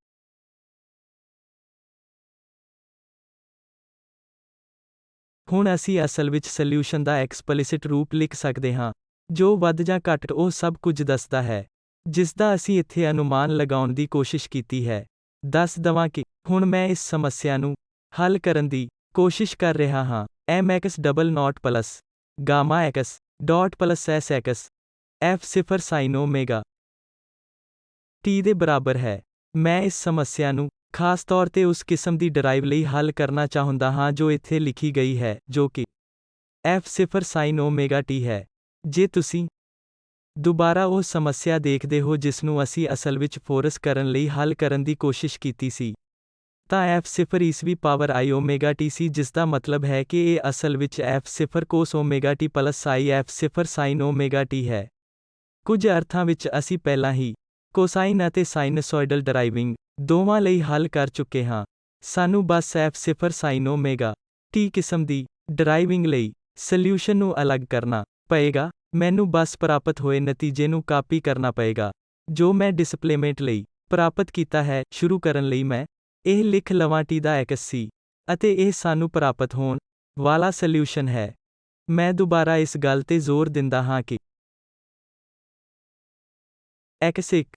ਹੁਣ ਅਸੀਂ ਅਸਲ ਵਿੱਚ ਸੋਲਿਊਸ਼ਨ ਦਾ ਐਕਸਪਲਿਸਿਟ ਰੂਪ ਲਿਖ ਸਕਦੇ ਹਾਂ ਜੋ ਵੱਧ ਜਾਂ ਘੱਟ ਉਹ ਸਭ ਕੁਝ ਦੱਸਦਾ ਹੈ ਜਿਸ ਦਾ ਅਸੀਂ ਇੱਥੇ ਅਨੁਮਾਨ ਲਗਾਉਣ ਦੀ ਕੋਸ਼ਿਸ਼ ਕੀਤੀ ਹੈ। ਦੱਸ ਦਵਾਂ ਕਿ ਹੁਣ ਮੈਂ ਇਸ ਸਮੱਸਿਆ ਨੂੰ ਹੱਲ ਕਰਨ ਦੀ ਕੋਸ਼ਿਸ਼ ਕਰ ਰਿਹਾ ਹਾਂ। mx double note plus Gama x dot plus sx F0 sine omega T ਦੇ ਬਰਾਬਰ ਹੈ। ਮੈਂ ਇਸ ਸਮੱਸਿਆ ਨੂੰ ਖਾਸ ਤੌਰ ਤੇ ਉਸ ਕਿਸਮ ਦੀ ਡਰਾਈਵ ਲਈ ਹੱਲ ਕਰਨਾ ਚਾਹੁੰਦਾ ਹਾਂ ਜੋ ਇੱਥੇ ਲਿਖੀ ਗਈ ਹੈ ਜੋ ਕਿ F0 ਸਾਈਨ ਓਮੇਗਾ T ਹੈ। ਜੇ ਤੁਸੀਂ ਦੁਬਾਰਾ ਉਹ ਸਮੱਸਿਆ ਦੇਖਦੇ ਹੋ ਜਿਸ ਨੂੰ ਅਸੀਂ ਅਸਲ ਵਿੱਚ ਫੋਰਸ ਕਰਨ ਲਈ ਹੱਲ ਕਰਨ ਦੀ ਕੋਸ਼ਿਸ਼ ਕੀਤੀ ਸੀ ਤਾਂ F0 ਈਸਵੀ ਪਾਵਰ I ਓਮੇਗਾ T ਸੀ ਜਿਸ ਦਾ ਮਤਲਬ ਹੈ ਕਿ ਇਹ ਅਸਲ ਵਿੱਚ F0 cos omega T plus I F0 sine omega T ਹੈ। ਕੁਝ ਅਰਥਾਂ ਵਿੱਚ ਅਸੀਂ ਪਹਿਲਾਂ ਹੀ ਕੋਸਾਈਨ ਅਤੇ ਸਾਈਨਸੋਇਡਲ ਡਰਾਈਵਿੰਗ ਦੋਵਾਂ ਲਈ ਹੱਲ ਕਰ ਚੁੱਕੇ ਹਾਂ। ਸਾਨੂੰ ਬਸ F0 ਸਾਈਨ ਓਮੇਗਾ T ਕਿਸਮ ਦੀ ਡਰਾਈਵਿੰਗ ਲਈ ਸੋਲਿਊਸ਼ਨ ਨੂੰ ਅਲੱਗ ਕਰਨਾ ਪਏਗਾ। ਮੈਨੂੰ ਬਸ ਪ੍ਰਾਪਤ ਹੋਏ ਨਤੀਜੇ ਨੂੰ ਕਾਪੀ ਕਰਨਾ ਪਏਗਾ ਜੋ ਮੈਂ ਡਿਸਪਲੇਸਮੈਂਟ ਲਈ ਪ੍ਰਾਪਤ ਕੀਤਾ ਹੈ। ਸ਼ੁਰੂ ਕਰਨ ਲਈ ਮੈਂ ਇਹ ਲਿਖ ਲਵਾਂ T ਦਾ XC ਅਤੇ ਇਹ ਸਾਨੂੰ ਪ੍ਰਾਪਤ ਹੋਣ ਵਾਲਾ ਸੋਲਿਊਸ਼ਨ ਹੈ। ਮੈਂ ਦੁਬਾਰਾ ਇਸ ਗੱਲ ਤੇ ਜ਼ੋਰ ਦਿੰਦਾ ਹਾਂ ਕਿ X ਇੱਕ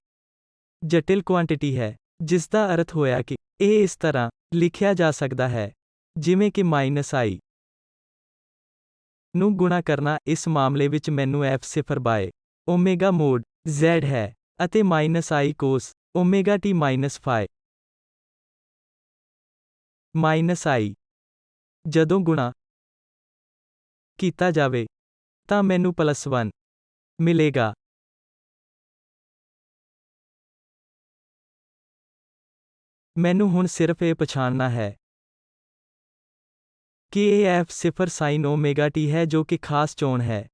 ਜਟਿਲ ਕੁਆਂਟੀਟੀ ਹੈ ਜਿਸ ਦਾ ਅਰਥ ਹੋਇਆ ਕਿ ਇਹ ਇਸ ਤਰ੍ਹਾਂ ਲਿਖਿਆ ਜਾ ਸਕਦਾ ਹੈ ਜਿਵੇਂ ਕਿ -I ਨੂੰ ਗੁਣਾ ਕਰਨਾ। ਇਸ ਮਾਮਲੇ ਵਿੱਚ ਮੈਨੂੰ F0 bye omega mode Z ਹੈ ਅਤੇ -I cos omega T minus phi minus I ਜਦੋਂ ਗੁਣਾ ਕੀਤਾ ਜਾਵੇ ਤਾਂ ਮੈਨੂੰ +1 ਮਿਲੇਗਾ। ਮੈਨੂੰ ਹੁਣ ਸਿਰਫ ਇਹ ਪਛਾਣਨਾ ਹੈ ਕਿ ਇਹ f0 sin ωt ਹੈ ਜੋ ਕਿ ਖਾਸ ਚੋਣ ਹੈ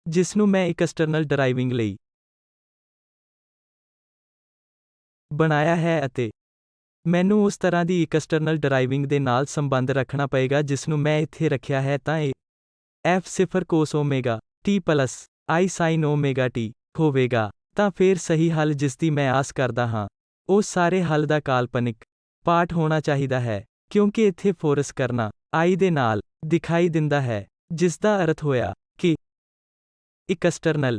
ਜਿਸ ਨੂੰ ਮੈਂ ਇੱਕ ਐਕਸਟਰਨਲ ਡਰਾਈਵਿੰਗ ਲਈ ਬਣਾਇਆ ਹੈ ਅਤੇ ਮੈਨੂੰ ਉਸ ਤਰ੍ਹਾਂ ਦੀ ਇੱਕ ਐਕਸਟਰਨਲ ਡਰਾਈਵਿੰਗ ਦੇ ਨਾਲ ਸੰਬੰਧ ਰੱਖਣਾ ਪਏਗਾ ਜਿਸ ਨੂੰ ਮੈਂ ਇੱਥੇ ਰੱਖਿਆ ਹੈ ਤਾਂ ਇਹ f0 cos ωt plus I sin ωt ਹੋਵੇਗਾ। ਤਾਂ ਫਿਰ ਸਹੀ ਹੱਲ ਜਿਸ ਦੀ ਮੈਂ ਆਸ ਕਰਦਾ ਹਾਂ ਉਹ ਸਾਰੇ ਹੱਲ ਦਾ ਕਾਲਪਨਿਕ ਪਾਰਟ ਹੋਣਾ ਚਾਹੀਦਾ ਹੈ ਕਿਉਂਕਿ ਇੱਥੇ ਫੋਰਸ ਕਰਨਾ I ਦੇ ਨਾਲ ਦਿਖਾਈ ਦਿੰਦਾ ਹੈ ਜਿਸ ਦਾ ਅਰਥ ਹੋਇਆ ਕਿ ਇੱਕ ਐਕਸਟਰਨਲ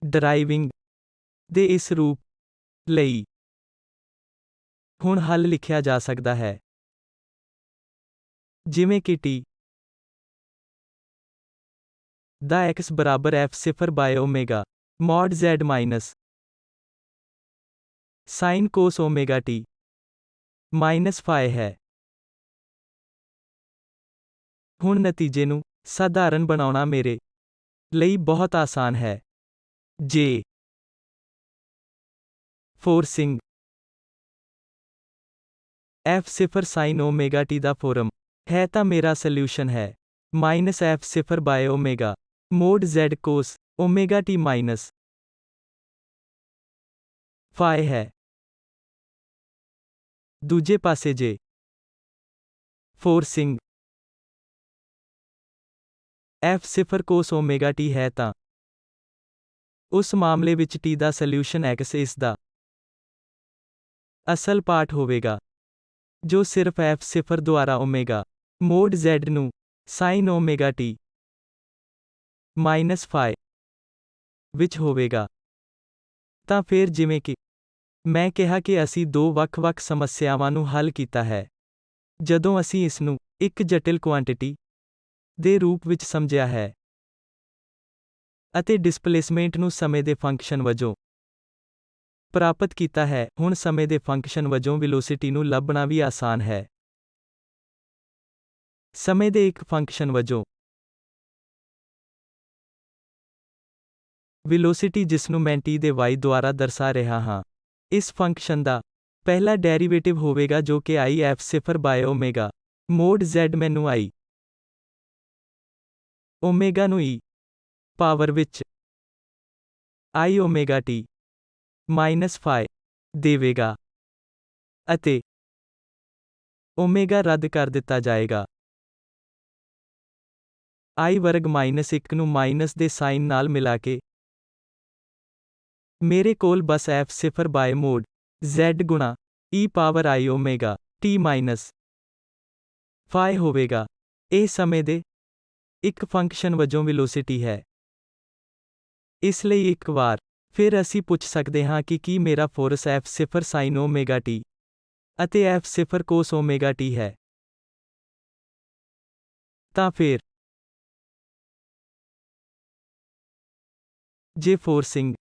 ਡਰਾਈਵਿੰਗ ਦੇ ਇਸ ਰੂਪ ਲਈ ਹੁਣ ਹੱਲ ਲਿਖਿਆ ਜਾ ਸਕਦਾ ਹੈ ਜਿਵੇਂ ਕਿ t ਦਾ x ਬਰਾਬਰ f0 by ω mod z minus sin cos ωt minus phi ਹੈ। ਹੁਣ ਨਤੀਜੇ ਨੂੰ ਸਾਧਾਰਨ ਬਣਾਉਣਾ ਮੇਰੇ ਲਈ ਬਹੁਤ ਆਸਾਨ ਹੈ। ਜੇ ਫੋਰਸਿੰਗ f0 sin ωt ਦਾ ਫੋਰਮ ਹੈ ਤਾਂ ਮੇਰਾ ਸੋਲਿਊਸ਼ਨ ਹੈ -f0 by ω mod z cos ωt minus phi ਹੈ। ਦੂਜੇ ਪਾਸੇ ਜੇ ਫੋਰਸਿੰਗ f0 cos ωt ਹੈ ਤਾਂ ਉਸ ਮਾਮਲੇ ਵਿੱਚ t ਦਾ ਸੋਲਿਊਸ਼ਨ x ਇਸ ਦਾ ਅਸਲ ਪਾਰਟ ਹੋਵੇਗਾ ਜੋ ਸਿਰਫ f0 ਦੁਆਰਾ ω mod z ਨੂੰ sin ωt ਮਾਈਨਸ phi ਵਿੱਚ ਹੋਵੇਗਾ। ਤਾਂ ਫਿਰ ਜਿਵੇਂ ਕਿ ਮੈਂ ਕਿਹਾ ਕਿ ਅਸੀਂ ਦੋ ਵੱਖ-ਵੱਖ ਸਮੱਸਿਆਵਾਂ ਨੂੰ ਹੱਲ ਕੀਤਾ ਹੈ ਜਦੋਂ ਅਸੀਂ ਇਸ ਨੂੰ ਇੱਕ ਜਟਿਲ ਕੁਆਂਟੀਟੀ ਦੇ ਰੂਪ ਵਿੱਚ ਸਮਝਿਆ ਹੈ ਅਤੇ ਡਿਸਪਲੇਸਮੈਂਟ ਨੂੰ ਸਮੇਂ ਦੇ ਫੰਕਸ਼ਨ ਵਜੋਂ ਪ੍ਰਾਪਤ ਕੀਤਾ ਹੈ। ਹੁਣ ਸਮੇਂ ਦੇ ਫੰਕਸ਼ਨ ਵਜੋਂ ਵੈਲੋਸਿਟੀ ਨੂੰ ਲੱਭਣਾ ਵੀ ਆਸਾਨ ਹੈ। ਸਮੇਂ ਦੇ ਇੱਕ ਫੰਕਸ਼ਨ ਵਜੋਂ ਵੈਲੋਸਿਟੀ ਜਿਸ ਨੂੰ ਮੈਂ t ਦੇ y ਦੁਆਰਾ ਦਰਸਾ ਰਿਹਾ ਹਾਂ ਇਸ ਫੰਕਸ਼ਨ ਦਾ ਪਹਿਲਾ ਡੈਰੀਵੇਟਿਵ ਹੋਵੇਗਾ ਜੋ ਕਿ I f0 by ω mod z ਮੈਨੂੰ I ω ਨੂੰ e ਪਾਵਰ ਵਿੱਚ I ωt ਮਾਈਨਸ phi ਦੇਵੇਗਾ ਅਤੇ ω ਰੱਦ ਕਰ ਦਿੱਤਾ ਜਾਏਗਾ। I ਵਰਗ ਮਾਈਨਸ 1 ਨੂੰ ਮਾਈਨਸ ਦੇ ਸਾਈਨ ਨਾਲ ਮਿਲਾ ਕੇ ਮੇਰੇ ਕੋਲ ਬਸ f0 by mod z ਗੁਣਾ e power I ωt minus phi ਹੋਵੇਗਾ। ਇਹ ਸਮੇਂ ਦੇ ਇੱਕ ਫੰਕਸ਼ਨ ਵਜੋਂ ਵੈਲੋਸਿਟੀ ਹੈ। ਇਸ ਲਈ ਇੱਕ ਵਾਰ ਫਿਰ ਅਸੀਂ ਪੁੱਛ ਸਕਦੇ ਹਾਂ ਕਿ ਕੀ ਮੇਰਾ ਫੋਰਸ f0 sin ωt ਅਤੇ f0 cos ωt ਹੈ। ਤਾਂ ਫਿਰ ਜੇ ਫੋਰਸਿੰਗ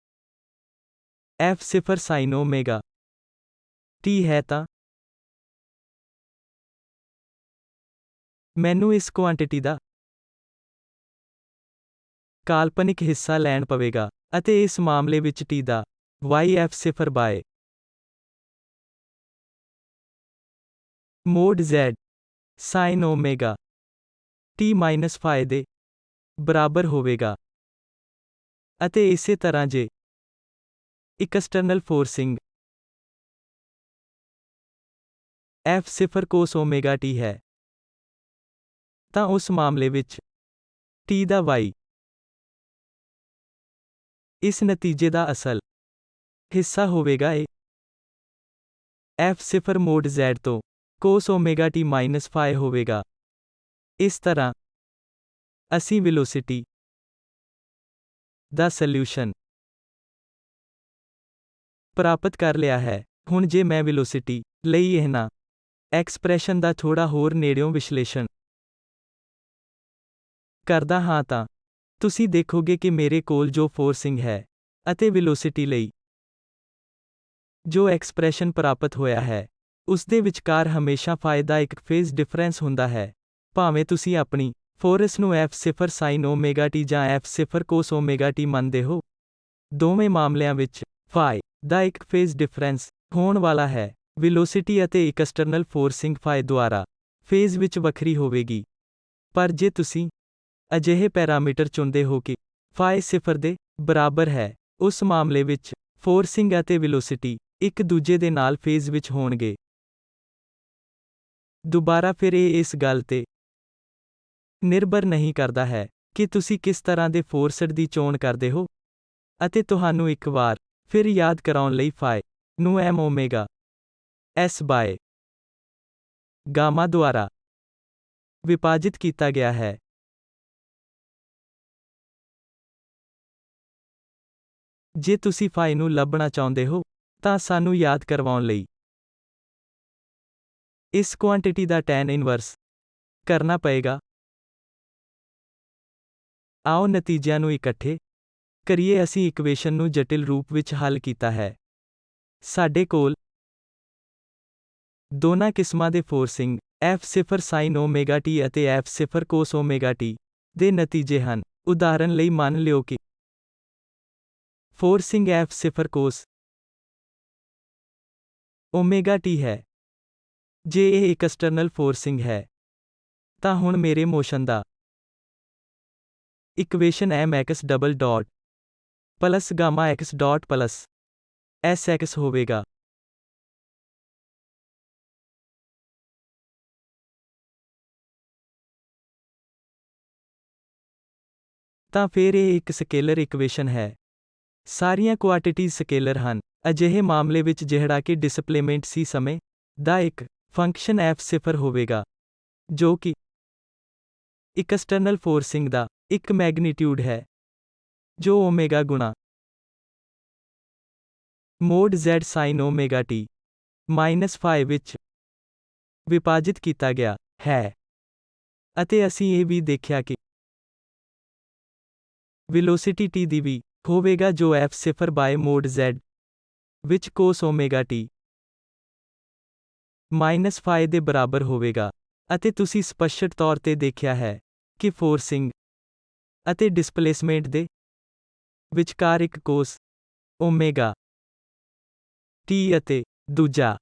f0 sin ωt ਹੈ ਤਾਂ ਮੈਨੂੰ ਇਸ ਕੁਆਂਟੀਟੀ ਦਾ ਕਾਲਪਨਿਕ ਹਿੱਸਾ ਲੈਣ ਪਵੇਗਾ ਅਤੇ ਇਸ ਮਾਮਲੇ ਵਿੱਚ t the y f0 by mod z sin ωt minus phi ਦੇ ਬਰਾਬਰ ਹੋਵੇਗਾ। ਅਤੇ ਇਸੇ ਤਰ੍ਹਾਂ ਜੇ ਇੱਕ ਐਕਸਟਰਨਲ ਫੋਰਸਿੰਗ f0 cos ωt ਹੈ ਤਾਂ ਉਸ ਮਾਮਲੇ ਵਿੱਚ t ਦਾ y ਇਸ ਨਤੀਜੇ ਦਾ ਅਸਲ ਹਿੱਸਾ ਹੋਵੇਗਾ ਇਹ f0 mod z ਤੋਂ cos ωt ਮਾਈਨਸ phi ਹੋਵੇਗਾ। ਇਸ ਤਰ੍ਹਾਂ ਅਸੀਂ ਵੈਲੋਸਿਟੀ ਦਾ ਸੋਲਿਊਸ਼ਨ ਪ੍ਰਾਪਤ ਕਰ ਲਿਆ ਹੈ। ਹੁਣ ਜੇ ਮੈਂ ਵੈਲੋਸਿਟੀ ਲਈ ਇਹਨਾਂ ਐਕਸਪ੍ਰੈਸ਼ਨ ਦਾ ਥੋੜਾ ਹੋਰ ਨੇੜਿਓਂ ਵਿਸ਼ਲੇਸ਼ਣ ਕਰਦਾ ਹਾਂ ਤਾਂ ਤੁਸੀਂ ਦੇਖੋਗੇ ਕਿ ਮੇਰੇ ਕੋਲ ਜੋ ਫੋਰਸਿੰਗ ਹੈ ਅਤੇ ਵੈਲੋਸਿਟੀ ਲਈ ਜੋ ਐਕਸਪ੍ਰੈਸ਼ਨ ਪ੍ਰਾਪਤ ਹੋਇਆ ਹੈ, ਉਸ ਦੇ ਵਿਚਕਾਰ ਹਮੇਸ਼ਾ ਫਾਈ ਦਾ ਇੱਕ ਫੇਜ਼ ਡਿਫਰੈਂਸ ਹੁੰਦਾ ਹੈ। ਭਾਵੇਂ ਤੁਸੀਂ ਆਪਣੀ ਫੋਰਸ ਨੂੰ f0 sin ਓਮੇਗਾ t ਜਾਂ f0 cos ਓਮੇਗਾ t ਮੰਨਦੇ ਹੋ, ਦੋਵੇਂ ਮਾਮਲਿਆਂ ਵਿੱਚ ਫਾਈ ਦਾ ਇੱਕ ਫੇਜ਼ ਡਿਫਰੈਂਸ ਹੋਣ ਵਾਲਾ ਹੈ। ਵੈਲੋਸਿਟੀ ਅਤੇ ਐਕਸਟਰਨਲ ਫੋਰਸਿੰਗ ਫਾਈ ਦੁਆਰਾ ਫੇਜ਼ ਵਿੱਚ ਵੱਖਰੀ ਹੋਵੇਗੀ। ਪਰ ਜੇ ਤੁਸੀਂ ਅਜਿਹੇ ਪੈਰਾਮੀਟਰ ਚੁਣਦੇ ਹੋ ਕਿ ਫਾਈ 0 ਦੇ ਬਰਾਬਰ ਹੈ, ਉਸ ਮਾਮਲੇ ਵਿੱਚ ਫੋਰਸਿੰਗ ਅਤੇ ਵੈਲੋਸਿਟੀ ਇੱਕ ਦੂਜੇ ਦੇ ਨਾਲ ਫੇਜ਼ ਵਿੱਚ ਹੋਣਗੇ। ਦੁਬਾਰਾ ਫਿਰ ਇਹ ਇਸ ਗੱਲ ਤੇ ਨਿਰਭਰ ਨਹੀਂ ਕਰਦਾ ਹੈ ਕਿ ਤੁਸੀਂ ਕਿਸ ਤਰ੍ਹਾਂ ਦੇ ਫੋਰਸਡ ਦੀ ਚੋਣ ਕਰਦੇ ਹੋ, ਅਤੇ ਤੁਹਾਨੂੰ ਇੱਕ ਵਾਰ ਫਿਰ ਯਾਦ ਕਰਾਉਣ ਲਈ ਫਾਈ ਨੂੰ m omega s by gamma ਦੁਆਰਾ ਵਿਭਾਜਿਤ ਕੀਤਾ ਗਿਆ ਹੈ। ਜੇ ਤੁਸੀਂ ਫਾਈ ਨੂੰ ਲੱਭਣਾ ਚਾਹੁੰਦੇ ਹੋ, ਤਾਂ ਸਾਨੂੰ ਯਾਦ ਕਰਵਾਉਣ ਲਈ ਇਸ ਕੁਆਂਟੀਟੀ ਦਾ tan ਇਨਵਰਸ ਕਰਨਾ ਪਏਗਾ। ਆਓ ਨਤੀਜਿਆਂ ਨੂੰ ਇਕੱਠੇ ਕਰੀਏ। ਅਸੀਂ ਇਕੁਏਸ਼ਨ ਨੂੰ ਜਟਿਲ ਰੂਪ ਵਿੱਚ ਹੱਲ ਕੀਤਾ ਹੈ। ਸਾਡੇ ਕੋਲ ਦੋਨਾਂ ਕਿਸਮਾਂ ਦੇ ਫੋਰਸਿੰਗ f0 sin ਓਮੇਗਾ t ਅਤੇ f0 cos ਓਮੇਗਾ t ਦੇ ਨਤੀਜੇ ਹਨ। ਉਦਾਹਰਨ ਲਈ ਮੰਨ ਲਿਓ ਕਿ ਫੋਰਸਿੰਗ f0 cos ਓਮੇਗਾ t ਹੈ। ਜੇ ਇਹ ਐਕਸਟਰਨਲ ਫੋਰਸਿੰਗ ਹੈ, ਤਾਂ ਹੁਣ ਮੇਰੇ ਮੋਸ਼ਨ ਦਾ equation mx double dot plus gamma x dot plus sx ਹੋਵੇਗਾ। ਤਾਂ ਫਿਰ ਇਹ ਇੱਕ ਸਕੇਲਰ ਇਕੁਏਸ਼ਨ ਹੈ। ਸਾਰੀਆਂ ਕੁਆਂਟੀਟੀਜ਼ ਸਕੇਲਰ ਹਨ। ਅਜਿਹੇ ਮਾਮਲੇ ਵਿੱਚ ਜਿਹੜਾ ਕਿ ਡਿਸਪਲੇਸਮੈਂਟ c ਸਮੇਂ ਦਾ ਇੱਕ ਫੰਕਸ਼ਨ f0 ਹੋਵੇਗਾ, ਜੋ ਕਿ ਐਕਸਟਰਨਲ ਫੋਰਸਿੰਗ ਦਾ ਇੱਕ ਮੈਗਨੀਟਿਊਡ ਹੈ, ਜੋ ਓਮੇਗਾ ਗੁਣਾ mod z sin omega t minus phi ਵਿੱਚ ਵਿਭਾਜਿਤ ਕੀਤਾ ਗਿਆ ਹੈ। ਅਤੇ ਅਸੀਂ ਇਹ ਵੀ ਦੇਖਿਆ ਕਿ ਵੈਲੋਸਿਟੀ t ਦੀ ਵੀ ਹੋਵੇਗਾ, ਜੋ f0 ਬਾਏ ਮੋਡ z ਵਿੱਚ cos ਓਮੇਗਾ t ਮਾਈਨਸ ਫਾਈ ਦੇ ਬਰਾਬਰ ਹੋਵੇਗਾ। ਅਤੇ ਤੁਸੀਂ ਸਪਸ਼ਟ ਤੌਰ ਤੇ ਦੇਖਿਆ ਹੈ ਕਿ ਫੋਰਸਿੰਗ ਅਤੇ ਡਿਸਪਲੇਸਮੈਂਟ ਦੇ ਵਿਚਕਾਰ ਇੱਕ cos ਓਮੇਗਾ t ਅਤੇ ਦੂਜਾ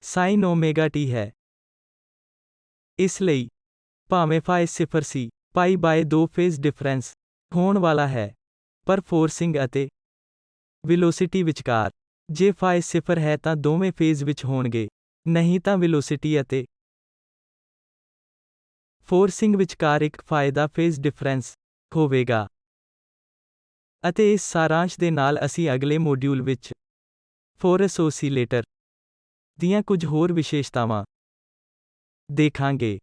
sin ਓਮੇਗਾ t ਹੈ। ਇਸ ਲਈ ਭਾਵੇਂ ਫਾਈ 0 ਸੀ ਪਾਈ ਬਾਏ 2 ਫੇਜ਼ ਡਿਫਰੈਂਸ ਹੋਣ ਵਾਲਾ ਹੈ, ਪਰ ਫੋਰਸਿੰਗ ਅਤੇ ਵੈਲੋਸਿਟੀ ਵਿਚਕਾਰ ਜੇ ਫਾਈ 0 ਹੈ ਤਾਂ ਦੋਵੇਂ ਫੇਜ਼ ਵਿੱਚ ਹੋਣਗੇ, ਨਹੀਂ ਤਾਂ ਵੈਲੋਸਿਟੀ ਅਤੇ ਫੋਰਸਿੰਗ ਵਿਚਕਾਰ ਇੱਕ ਫਾਈ ਦਾ ਫੇਜ਼ ਡਿਫਰੈਂਸ ਹੋਵੇਗਾ। ਅਤੇ ਇਸ ਸਾਰਾਂਸ਼ ਦੇ ਨਾਲ ਅਸੀਂ ਅਗਲੇ ਮੋਡਿਊਲ ਵਿੱਚ ਫੋਰਸ ਓਸੀਲੇਟਰ ਦੀਆਂ ਕੁਝ ਹੋਰ ਵਿਸ਼ੇਸ਼ਤਾਵਾਂ ਦੇਖਾਂਗੇ।